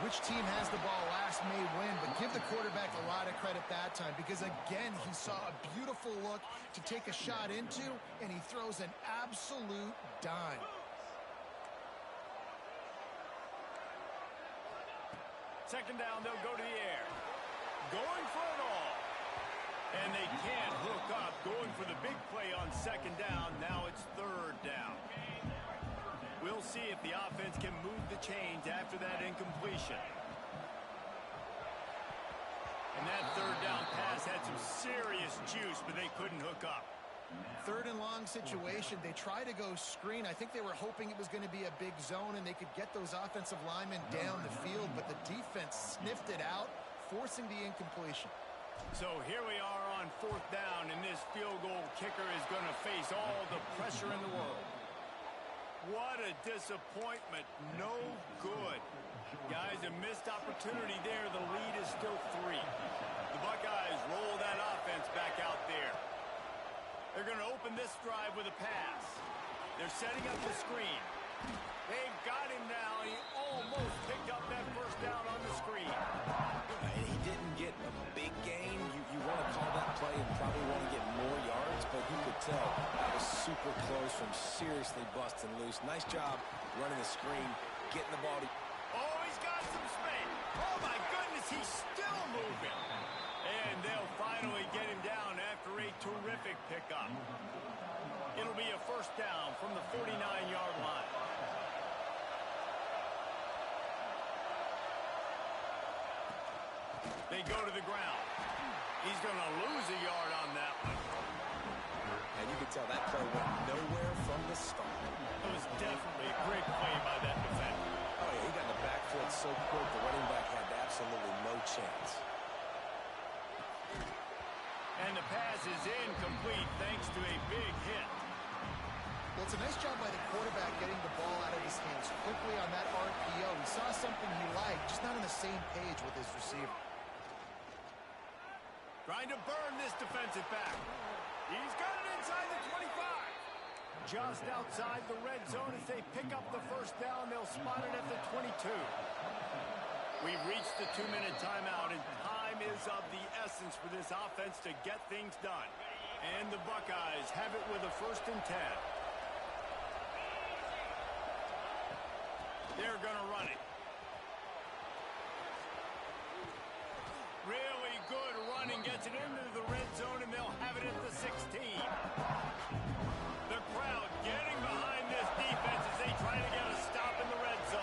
which team has the ball last may win, but give the quarterback a lot of credit that time because, again, he saw a beautiful look to take a shot into, and he throws an absolute dime. Second down, they'll go to the air. Going for it all. And they can't hook up. Going for the big play on second down. Now it's third down. We'll see if the offense can move the chains after that incompletion. And that third down pass had some serious juice, but they couldn't hook up. Third and long situation. They try to go screen. I think they were hoping it was going to be a big zone and they could get those offensive linemen down the field, but the defense sniffed it out, forcing the incompletion. So here we are on fourth down, and this field goal kicker is going to face all the pressure in the world. What a disappointment. No good. Guys, a missed opportunity there. The lead is still 3. The Buckeyes roll that offense back out there. They're going to open this drive with a pass. They're setting up the screen. They've got him now. He almost picked up that first down on the screen. He didn't get a big gain. You want to call that play and probably want to get more yards, but you could tell that was super close from seriously busting loose. Nice job running the screen, getting the ball to... Oh, he's got some space. Oh, my goodness, he's still moving. And they'll finally get him down after a terrific pickup. It'll be a first down from the 49-yard line. They go to the ground. He's going to lose a yard on that one. And you can tell that play went nowhere from the start. It was definitely a great play by that defender. Oh, yeah, he got the back foot so quick, the running back had absolutely no chance. And the pass is incomplete thanks to a big hit. Well, it's a nice job by the quarterback getting the ball out of his hands quickly on that RPO. He saw something he liked, just not on the same page with his receiver. Trying to burn this defensive back. He's got it inside the 25. Just outside the red zone as they pick up the first down. They'll spot it at the 22. We've reached the 2-minute timeout, and time is of the essence for this offense to get things done. And the Buckeyes have it with a 1st and 10. They're going to run it. Really good running, gets it into the red zone, and they'll have it at the 16. The crowd getting behind this defense as they try to get a stop in the red zone.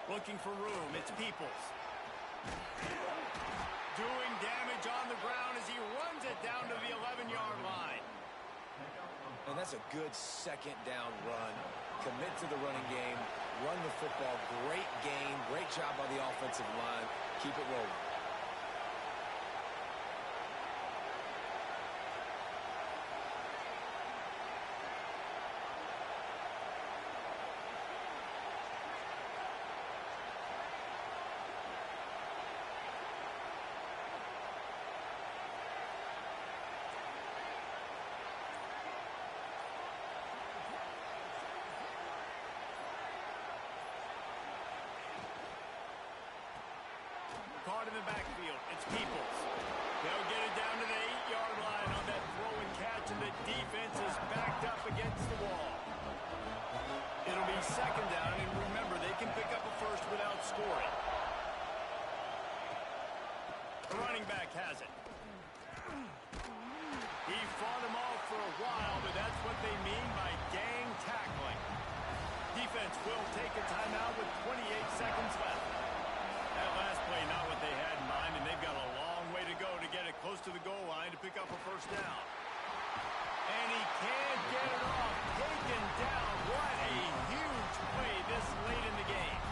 Looking for room, it's Peoples. Doing damage on the ground as he runs it down to the 11-yard line. And that's a good second down run. Commit to the running game, run the football. Great game, great job by the offensive line. Keep it rolling. Caught in the backfield. It's Peoples. They'll get it down to the 8-yard line on that throw and catch, and the defense is backed up against the wall. It'll be second down, and remember, they can pick up a first without scoring. The running back has it. He fought him off for a while, but that's what they mean by gang tackling. Defense will take a timeout with 28 seconds left. That last play, not what they had in mind, and they've got a long way to go to get it close to the goal line to pick up a first down. And he can't get it off. Taken down. What a huge play this late in the game.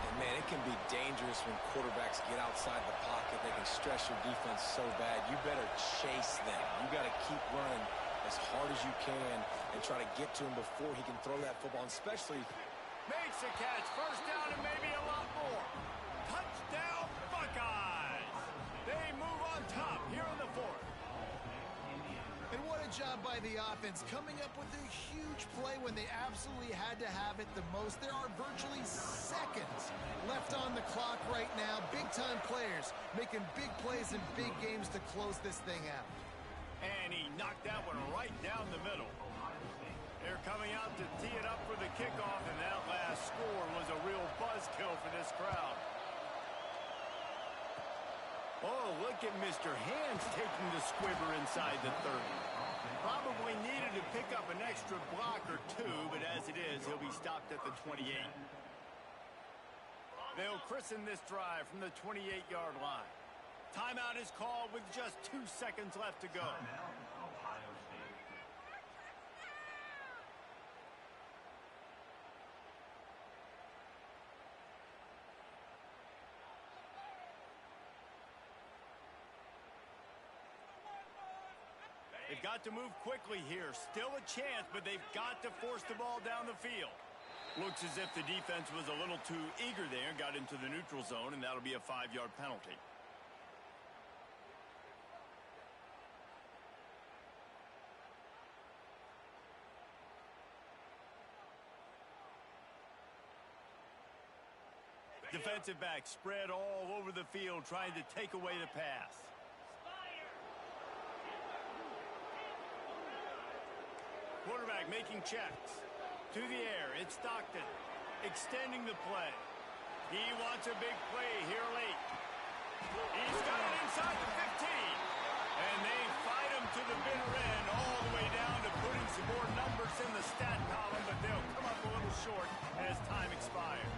And man, it can be dangerous when quarterbacks get outside the pocket. They can stress your defense so bad. You better chase them. You got to keep running as hard as you can and try to get to him before he can throw that football, especially... Makes a catch. First down and maybe a lot more. Touchdown, Buckeyes. They move on top here in the fourth. And what a job by the offense, coming up with a huge play when they absolutely had to have it the most. There are virtually seconds left on the clock right now. Big-time players making big plays in big games to close this thing out. And he knocked that one right down the middle. They're coming out to tee it up for the kickoff, and that last score was a real buzzkill for this crowd. Oh, look at Mr. Hands taking the squibber inside the 30. Probably needed to pick up an extra block or two, but as it is, he'll be stopped at the 28. They'll christen this drive from the 28-yard line. Timeout is called with just 2 seconds left to go. They've got to move quickly here. Still a chance, but they've got to force the ball down the field. Looks as if the defense was a little too eager there and got into the neutral zone, and that'll be a 5-yard penalty. Defensive back spread all over the field trying to take away the pass. Quarterback making checks. To the air, it's Stockton. Extending the play. He wants a big play here late. He's got it inside the 15. And they fight him to the bitter end, all the way down to putting some more numbers in the stat column, but they'll come up a little short as time expires.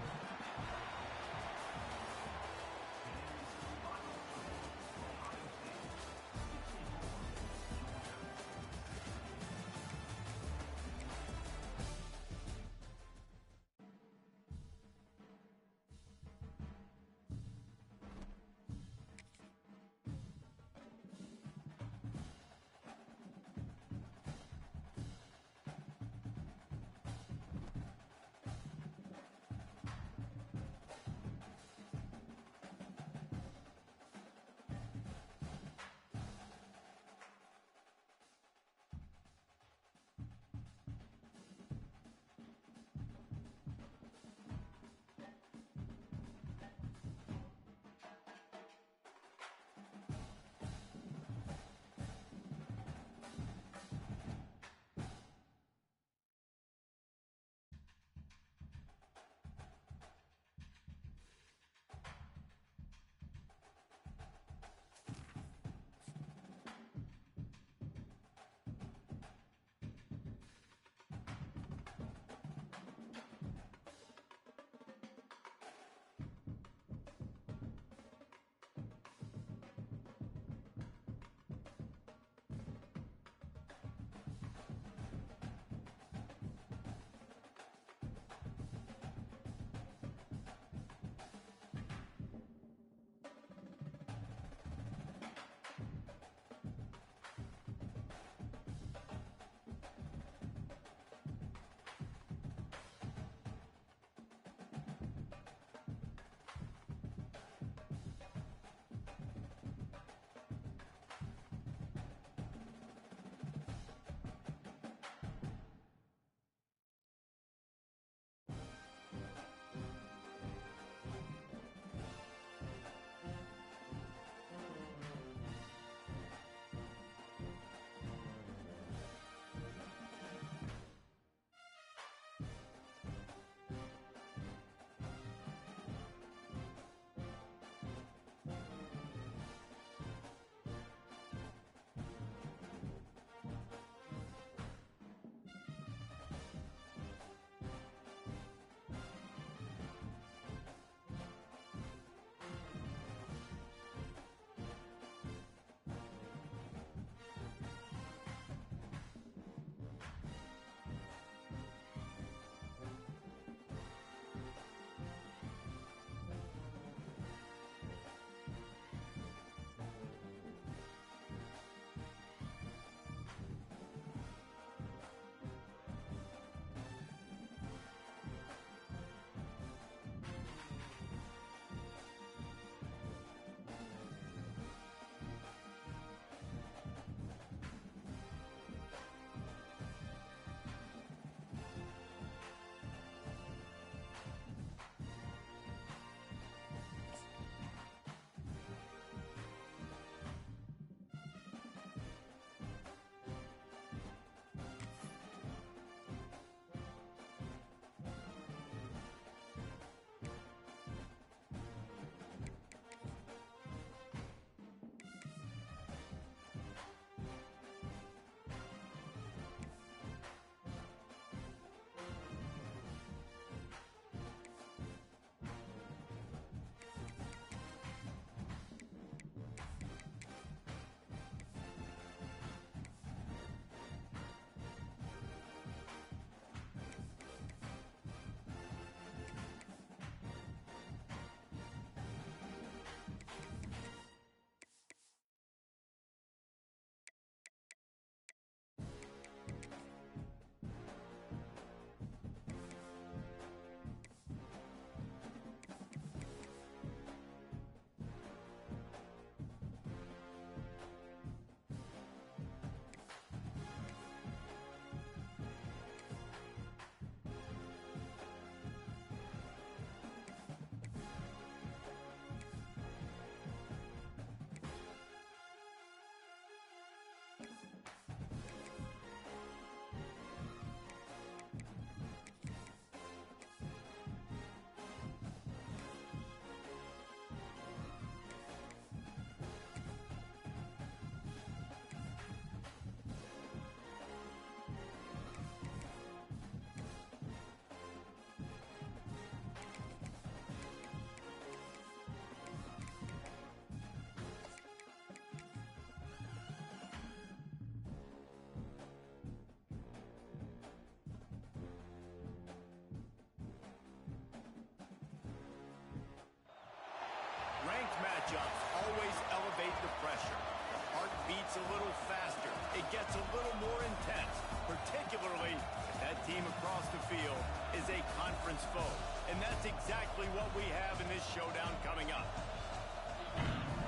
matchups always elevate the pressure. The heart beats a little faster. It gets a little more intense, particularly if that team across the field is a conference foe. And that's exactly what we have in this showdown coming up.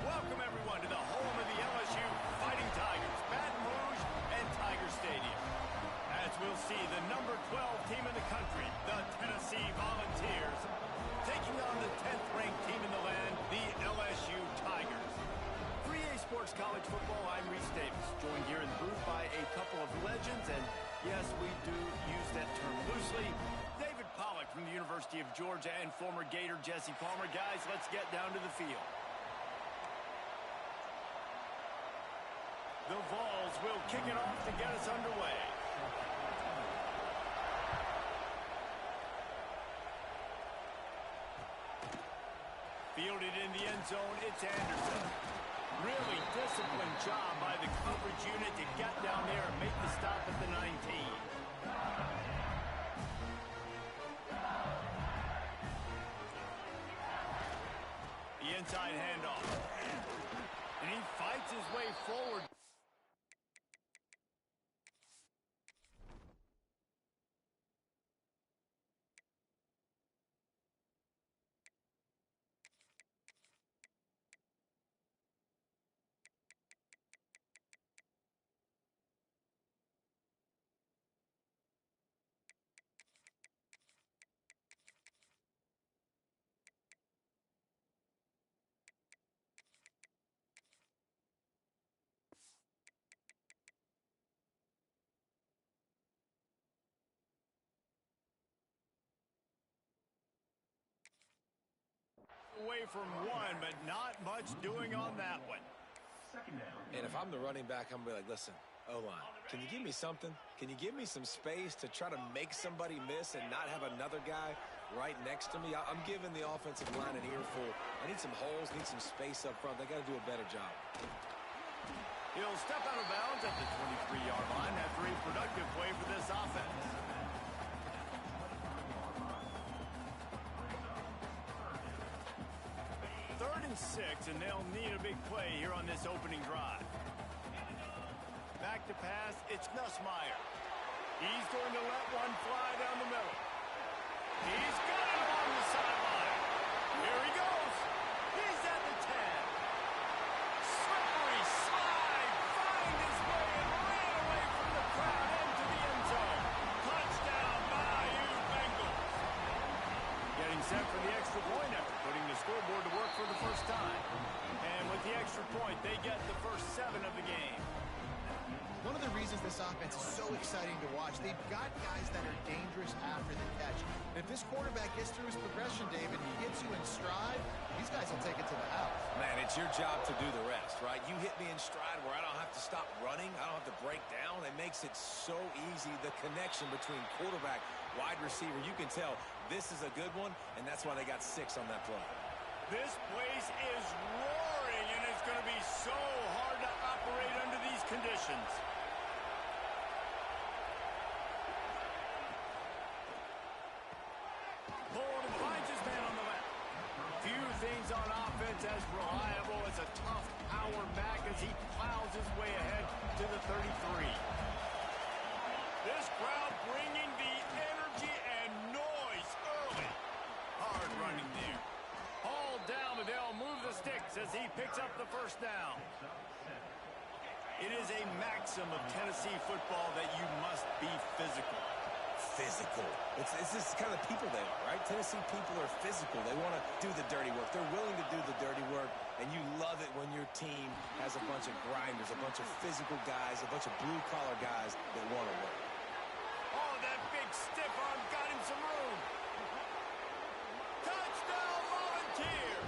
Welcome, everyone, to the home of the LSU Fighting Tigers, Baton Rouge and Tiger Stadium. As we'll see, the number 12 team in the country, the Tennessee Volunteers, taking on the 10th-ranked team in the land, the LSU Tigers. For EA Sports College Football, I'm Reese Davis, joined here in the booth by a couple of legends, and yes, we do use that term loosely. David Pollack from the University of Georgia and former Gator Jesse Palmer. Guys, let's get down to the field. The Vols will kick it off to get us underway. Fielded in the end zone, it's Anderson. Really disciplined job by the coverage unit to get down there and make the stop at the 19. The inside handoff. And he fights his way forward. Away from one, but not much doing on that one. And if I'm the running back, I'm going to be like, listen, O-line, can you give me something? Can you give me some space to try to make somebody miss and not have another guy right next to me? I'm giving the offensive line an earful. I need some holes, need some space up front. They got to do a better job. He'll step out of bounds at the 23-yard line after a productive play for this offense. Third and 6, and they'll need a big play here on this opening drive. Back to pass, it's Nussmeier. He's going to let one fly down the middle. He's got it along the sideline. Here he goes. He's at the 10. Slippery slide, find his way and ran away from the crowd into the end zone. Touchdown, Bayou Bengals. Getting set for the extra point after putting the scoreboard to work for the first time. And with the extra point, they get the first 7 of the game. One of the reasons this offense is so exciting to watch, they've got guys that are dangerous after the catch. And if this quarterback gets through his progression, David, he hits you in stride, these guys will take it to the house. Man, it's your job to do the rest, right? You hit me in stride where I don't have to stop running. I don't have to break down. It makes it so easy. The connection between quarterback, wide receiver, you can tell this is a good one, and that's why they got 6 on that play. This place is roaring, and it's going to be so hard to operate under these conditions. Pulled and finds his man on the left. Few things on offense as reliable as a tough power back as he plows his way ahead to the 33. This crowd bringing the energy and noise early. Hard running there. Hauled down, but they'll move the sticks as he picks up the first down. It is a maxim of Tennessee football that you must be physical. Physical. It's this kind of people they are, right? Tennessee people are physical. They want to do the dirty work. They're willing to do the dirty work, and you love it when your team has a bunch of grinders, a bunch of physical guys, a bunch of blue-collar guys that want to work. Oh, that big stiff arm got him some room. Touchdown, Volunteers.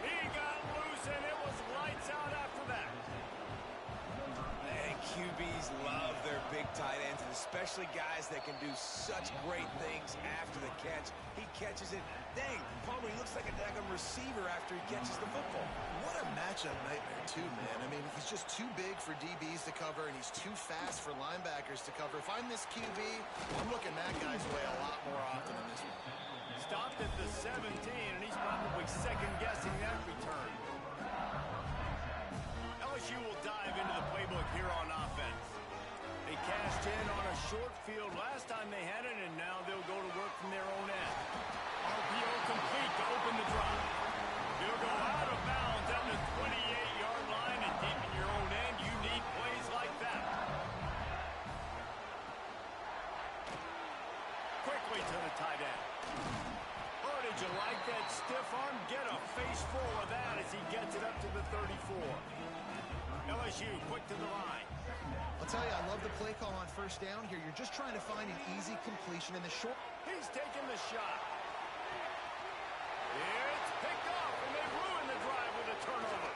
He got loose, and it was lights out after that. And QBs love their big tight ends, and especially guys that can do such great things after the catch. He catches it. Dang, Palmer, he looks like a daggone receiver after he catches the football. What a matchup nightmare, too, man. I mean, he's just too big for DBs to cover, and he's too fast for linebackers to cover. If I'm this QB, I'm looking that guy's way a lot more often than this one. Stopped at the 17, and he's probably second-guessing that return. that stiff arm, get a face full of that as he gets it up to the 34. LSU quick to the line. I'll tell you, I love the play call on first down here. You're just trying to find an easy completion in the short. He's taking the shot. It's picked off, and they ruin the drive with a turnover.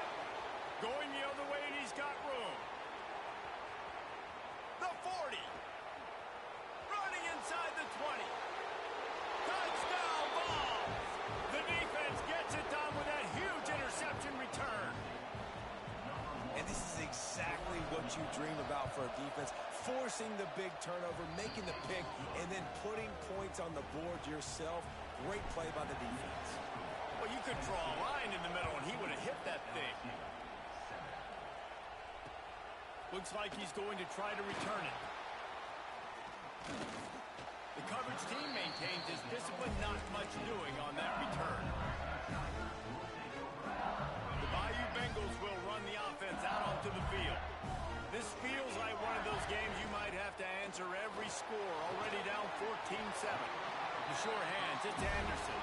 Going the other way, and he's got room. The 40. Running inside the 20. Touchdown ball. The defense gets it done with that huge interception return. And this is exactly what you dream about for a defense. Forcing the big turnover, making the pick, and then putting points on the board yourself. Great play by the defense. Well, you could draw a line in the middle, and he would have hit that thing. Looks like he's going to try to return it. The coverage team maintains his discipline, not much doing on that return. The Bayou Bengals will run the offense out onto the field. This feels like one of those games you might have to answer every score. Already down 14-7. The sure hands, it's Anderson.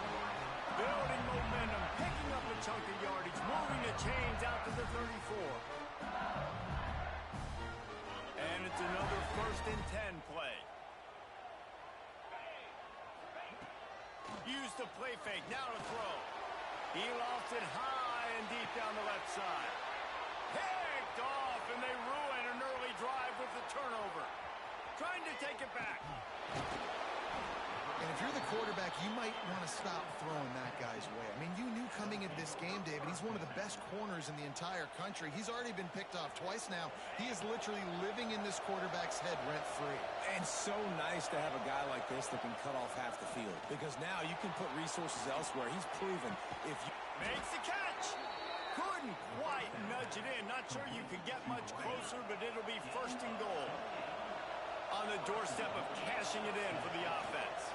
Building momentum, picking up a chunk of yardage, moving the chains out to the 34. And it's another 1st and 10 play. Use the play fake, now to throw. He lofts it high and deep down the left side. Picked off, and they ruin an early drive with the turnover. Trying to take it back. And if you're the quarterback, you might want to stop throwing that guy's way. I mean, you knew coming into this game, David, he's one of the best corners in the entire country. He's already been picked off twice now. He is literally living in this quarterback's head rent-free. And so nice to have a guy like this that can cut off half the field. Because now you can put resources elsewhere. He's proven if you... Makes the catch. Couldn't quite nudge it in. Not sure you could get much closer, but it'll be 1st and goal. On the doorstep of cashing it in for the offense.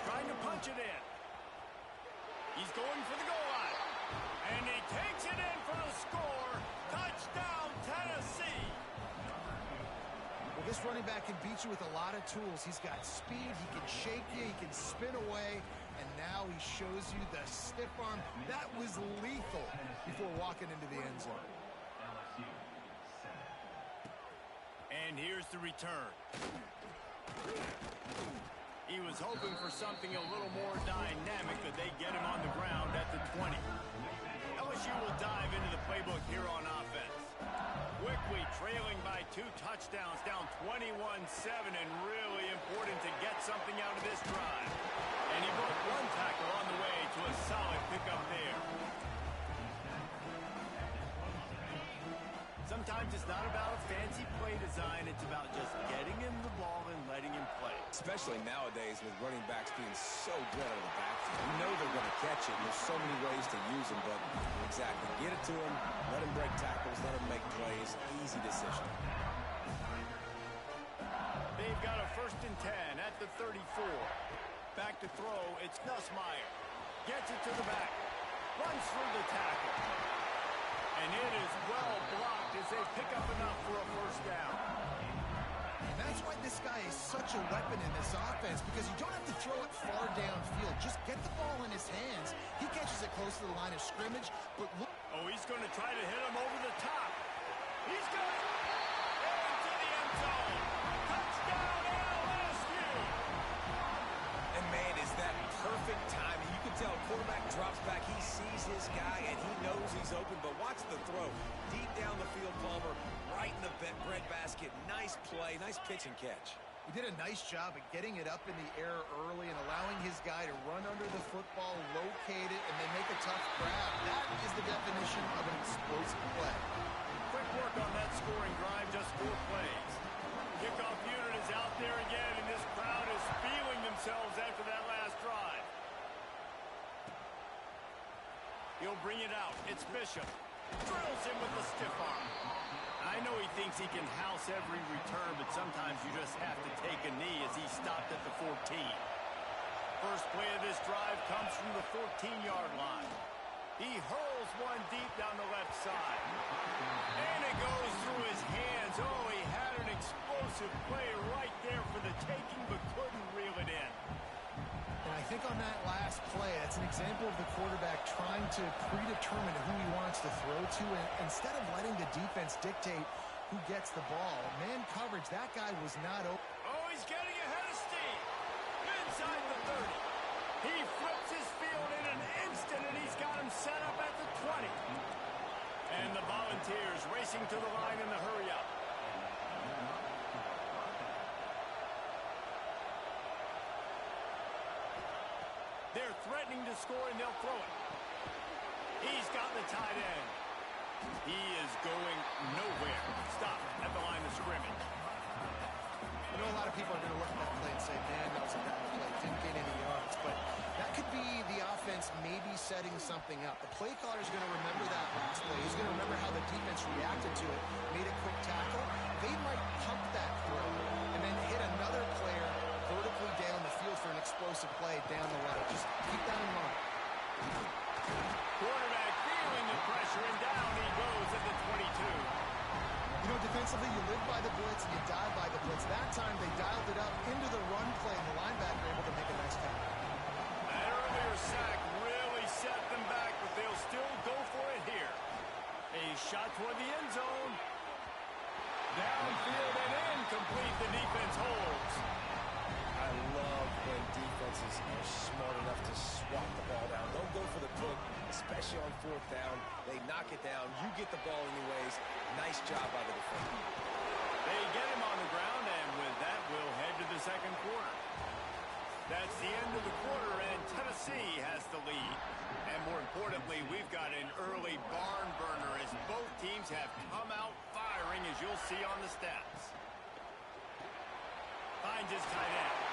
Trying to punch it in. He's going for the goal line. And he takes it in for the score. Touchdown, Tennessee. Well, this running back can beat you with a lot of tools. He's got speed, he can shake you, he can spin away, and now he shows you the stiff arm. That was lethal before walking into the end zone. And here's the return. He was hoping for something a little more dynamic, but they get him on the ground at the 20. LSU will dive into the playbook here on offense. Quickly trailing by 2 touchdowns, down 21-7, and really important to get something out of this drive. And he broke 1 tackle on the way to a solid pickup there. Sometimes it's not about a fancy play design, it's about just getting him the ball and letting him play. Especially nowadays with running backs being so good out of the backfield. You know they're going to catch it. There's so many ways to use them, but exactly. Get it to him, let him break tackles, let him make plays. Easy decision. They've got a 1st and 10 at the 34. Back to throw, it's Nussmeier. Gets it to the back. Runs through the tackle. And it is well blocked as they pick up enough for a 1st down. And that's why this guy is such a weapon in this offense, because you don't have to throw it far downfield. Just get the ball in his hands. He catches it close to the line of scrimmage, but look. Oh, he's going to try to hit him over the top. He's got it. Into the end zone. Touchdown, LSU. And man, is that perfect timing. You can tell quarterback drops back. He sees his guy, and he knows he's open. But watch the throw. Deep down the field, Palmer, right in the breadbasket. Nice play, nice pitch and catch. He did a nice job of getting it up in the air early and allowing his guy to run under the football, locate it, and then make a tough grab. That is the definition of an explosive play. Quick work on that scoring drive, just 4 plays. Kickoff unit is out there again, and this crowd is feeling themselves after that last drive. He'll bring it out. It's Bishop. Drills him with the stiff arm. I know he thinks he can house every return, but sometimes you just have to take a knee as he stopped at the 14. First play of this drive comes from the 14-yard line. He hurls one deep down the left side. And it goes through his hands. Oh, he had an explosive play right there for the taking, but couldn't reel it in. And I think think on that last play, that's an example of the quarterback trying to predetermine who he wants to throw to, and instead of letting the defense dictate who gets the ball. Man coverage, that guy was not open. Oh, he's getting ahead of steam. Inside the 30. He flips his field in an instant, and he's got him set up at the 20. And the Volunteers racing to the line in the hurry-up. They're threatening to score, and they'll throw it. He's got the tight end. He is going nowhere. Stop at the line of scrimmage. You know, a lot of people are going to look at that play and say, man, that was a bad play. Didn't gain any yards. But that could be the offense maybe setting something up. The play caller is going to remember that last play. He's going to remember how the defense reacted to it, made a quick tackle. They might pump that throw and then hit another player vertically down the field for an explosive play down the line. Just keep that in mind. Quarterback feeling the pressure, and down he goes at the 22. You know, defensively, you live by the blitz and you die by the blitz. That time, they dialed it up into the run play, and the linebacker able to make a nice tackle. That earlier sack really set them back, but they'll still go for it here. A shot toward the end zone. Downfield and incomplete. The defense holds. I love when defenses are smart enough to swat the ball down. Don't go for the pick, especially on fourth down. They knock it down. You get the ball anyways. Nice job by the defender. They get him on the ground, and with that, we'll head to the second quarter. That's the end of the quarter, and Tennessee has the lead. And more importantly, we've got an early barn burner as both teams have come out firing, as you'll see on the stats. Finds his tight end.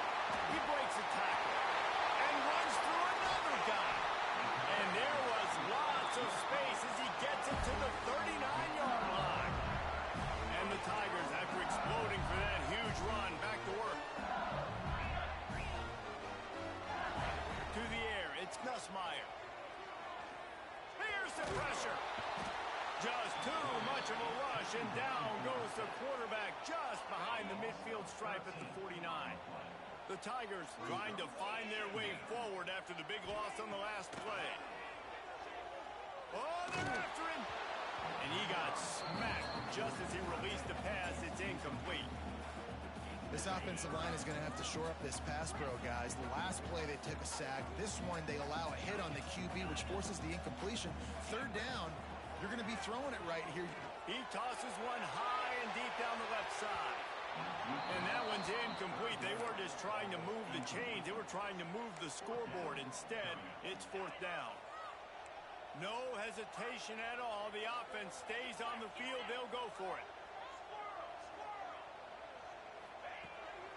He breaks a tackle and runs through another guy. And there was lots of space as he gets it to the 39-yard line. And the Tigers, after exploding for that huge run, back to work. To the air, it's Nussmeier. Here's the pressure. Just too much of a rush, and down goes the quarterback just behind the midfield stripe at the 49. The Tigers trying to find their way forward after the big loss on the last play. Oh, they're after him. And he got smacked just as he released the pass. It's incomplete. This offensive line is going to have to shore up this pass pro, guys. The last play, they took a sack. This one, they allow a hit on the QB, which forces the incompletion. Third down, you're going to be throwing it right here. He tosses one high and deep down the left side. And that one's incomplete. They were just trying to move the chains. They were trying to move the scoreboard. Instead, it's fourth down. No hesitation at all. The offense stays on the field. They'll go for it.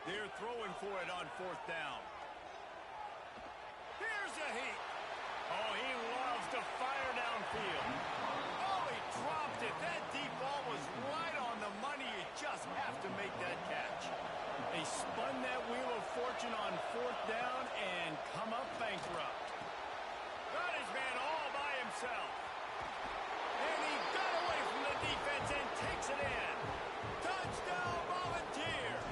They're throwing for it on fourth down. Here's a heat. Oh, he loves to fire downfield. Oh, he dropped it. That deep ball was right on the money. You just have to make that catch. They spun that wheel of fortune on fourth down and come up bankrupt. Got his man all by himself. And he got away from the defense and takes it in. Touchdown, Volunteers.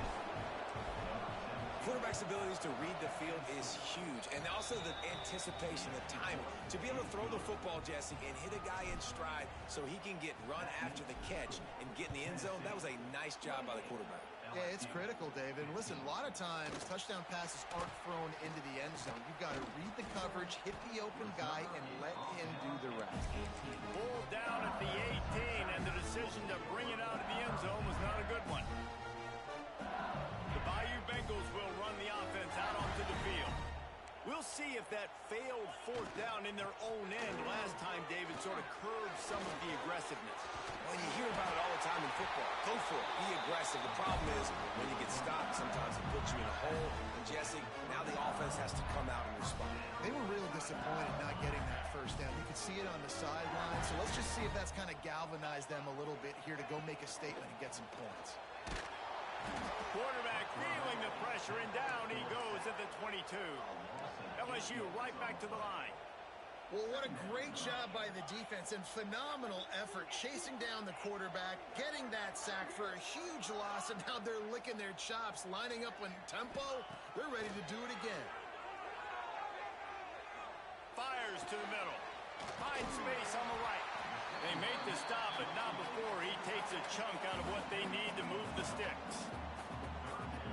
Quarterback's abilities to read the field is huge, and also the anticipation, the timing. To be able to throw the football, Jesse, and hit a guy in stride so he can get run after the catch and get in the end zone, that was a nice job by the quarterback. Yeah, it's critical, David. Listen, a lot of times, touchdown passes aren't thrown into the end zone. You've got to read the coverage, hit the open guy, and let him do the rest. Pulled down at the 18, and the decision to bring it out of the end zone was not a good one. The Bayou Bengals will run the offense out onto the field. We'll see if that failed fourth down in their own end last time, David, sort of curbed some of the aggressiveness. Well, you hear about it all the time in football. Go for it. Be aggressive. The problem is when you get stopped, sometimes it puts you in a hole. And, Jesse, now the offense has to come out and respond. They were real disappointed not getting that first down. You could see it on the sideline. So let's just see if that's kind of galvanized them a little bit here to go make a statement and get some points. Quarterback feeling the pressure, and down he goes at the 22. LSU right back to the line. Well, what a great job by the defense and phenomenal effort chasing down the quarterback, getting that sack for a huge loss, and now they're licking their chops, lining up in tempo. They're ready to do it again. to the middle. Finds space on the right. They make the stop, but not before he takes a chunk out of what they need to move the sticks.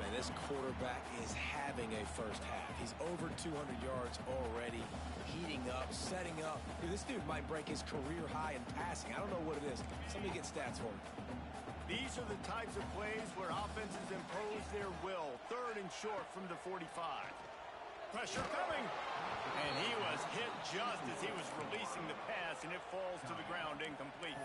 Man, this quarterback is having a first half. He's over 200 yards already, heating up, setting up. Dude, this dude might break his career high in passing. I don't know what it is. Somebody get stats for him. These are the types of plays where offenses impose their will. 3rd and short from the 45. Pressure coming. And he was hit just as he was releasing the pass, and it falls to the ground incomplete.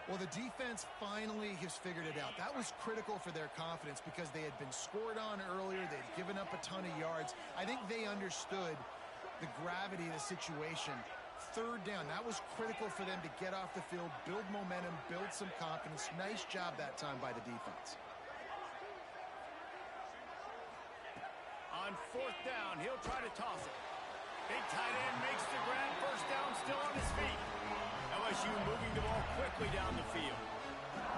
Well, the defense finally has figured it out. That was critical for their confidence because they had been scored on earlier. They'd given up a ton of yards. I think they understood the gravity of the situation. 3rd down, that was critical for them to get off the field, build momentum, build some confidence. Nice job that time by the defense. On 4th down, he'll try to toss it. Big tight end makes the grab. 1st down, still on his feet. LSU moving the ball quickly down the field.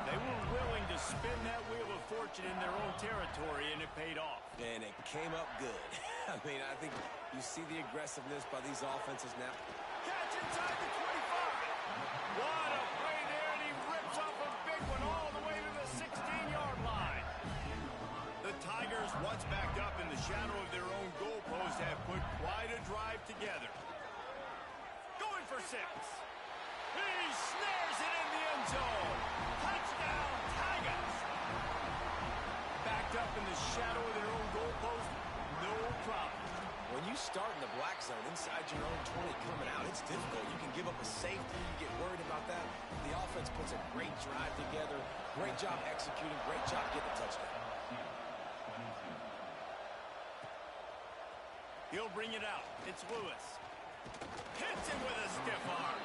They were willing to spin that wheel of fortune in their own territory, and it paid off. And it came up good. I mean, I think you see the aggressiveness by these offenses now. Catch inside the 25. What a play there, and he rips off a big one all the way to the 16-yard line. The Tigers, once backed up in the shadow of their own goalpost, have put quite a drive together. Going for 6. He snares it in the end zone. Touchdown, Tigers. Backed up in the shadow of their own goalpost, no problem. When you start in the black zone inside your own 20 coming out, it's difficult. You can give up a safety. You get worried about that. The offense puts a great drive together. Great job executing. Great job getting the touchdown. He'll bring it out. It's Lewis. Hits him with a stiff arm.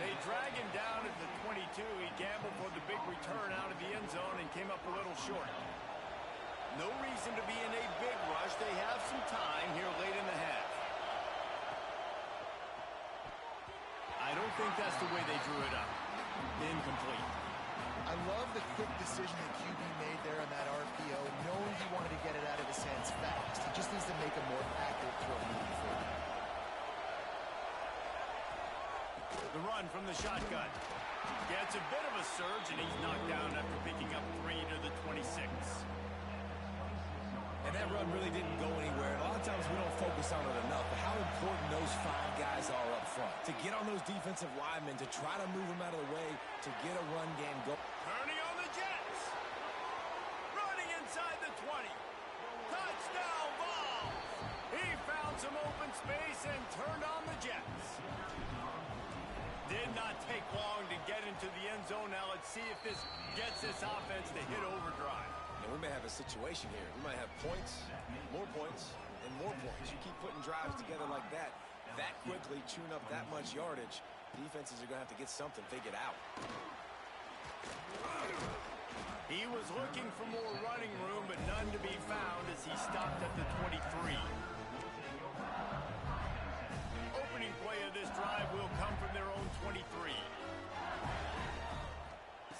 They drag him down at the 22. He gambled for the big return out of the end zone and came up a little short. No reason to be in a big rush. They have some time here late in the half. I don't think that's the way they drew it up. Incomplete. I love the quick decision that QB made there on that RPO, knowing he wanted to get it out of his hands fast. He just needs to make a more accurate throw moving forward. The run from the shotgun. Gets a bit of a surge, and he's knocked down after picking up 3 to the 26. And that run really didn't go anywhere. A lot of times we don't focus on it enough, but how important those 5 guys are up front. To get on those defensive linemen, to try to move them out of the way, to get a run game going. Turning on the Jets. Running inside the 20. Touchdown ball. He found some open space and turned on the Jets. Did not take long to get into the end zone. Now let's see if this gets this offense to hit overdrive. And we may have a situation here. We might have points, and more points. You keep putting drives together like that quickly, chewing up that much yardage, defenses are going to have to get something figured out. He was looking for more running room, but none to be found as he stopped at the 23. Opening play of this drive will come from their own 23.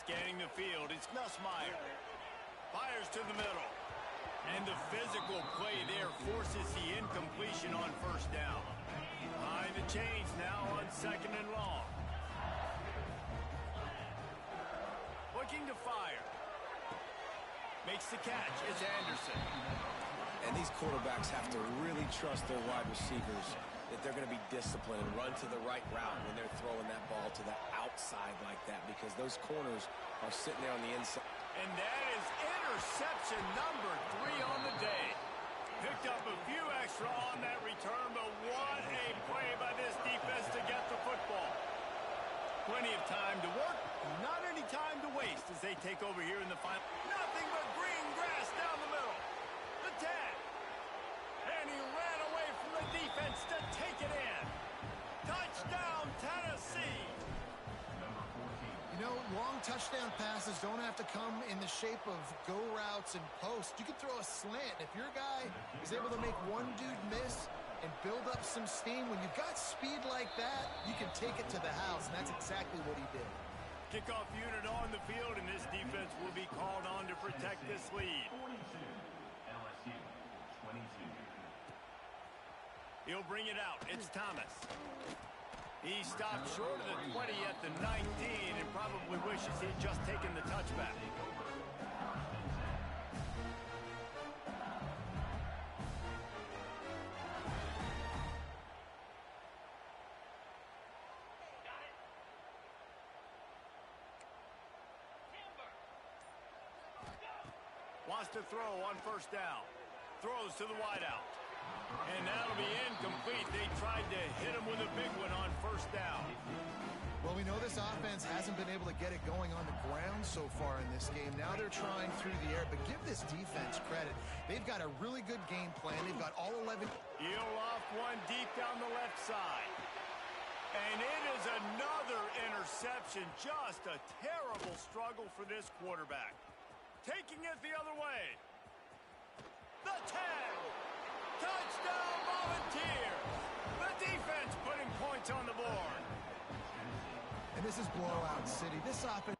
Scanning the field, it's Nussmeier. Fires to the middle. And the physical play there forces the incompletion on 1st down. Behind the chains now on 2nd and long. Looking to fire. Makes the catch. It's Anderson. And these quarterbacks have to really trust their wide receivers that they're going to be disciplined and run to the right route when they're throwing that ball to the outside like that, because those corners are sitting there on the inside. And that is interception number 3 on the day. Picked up a few extra on that return, but what a play by this defense to get the football. Plenty of time to work, not any time to waste as they take over here in the final. Nothing but green grass down the middle. The tag. And he ran away from the defense to take it in. Touchdown, Tennessee. You know, long touchdown passes don't have to come in the shape of go routes and posts. You can throw a slant. If your guy is able to make one dude miss and build up some steam, when you've got speed like that, you can take it to the house, and that's exactly what he did. Kickoff unit on the field, and this defense will be called on to protect this lead. He'll bring it out. It's Thomas. He stopped short of the 20 at the 19 and probably wishes he'd just taken the touchback. Wants to throw on first down. Throws to the wideout. And that'll be incomplete. They tried to hit him with a big one on first down. Well, we know this offense hasn't been able to get it going on the ground so far in this game. Now they're trying through the air, but give this defense credit. They've got a really good game plan. They've got all 11. He'll off one deep down the left side. And it is another interception. Just a terrible struggle for this quarterback. Taking it the other way. The 10. Touchdown Volunteers. The defense putting points on the board. And this is blowout city. This offense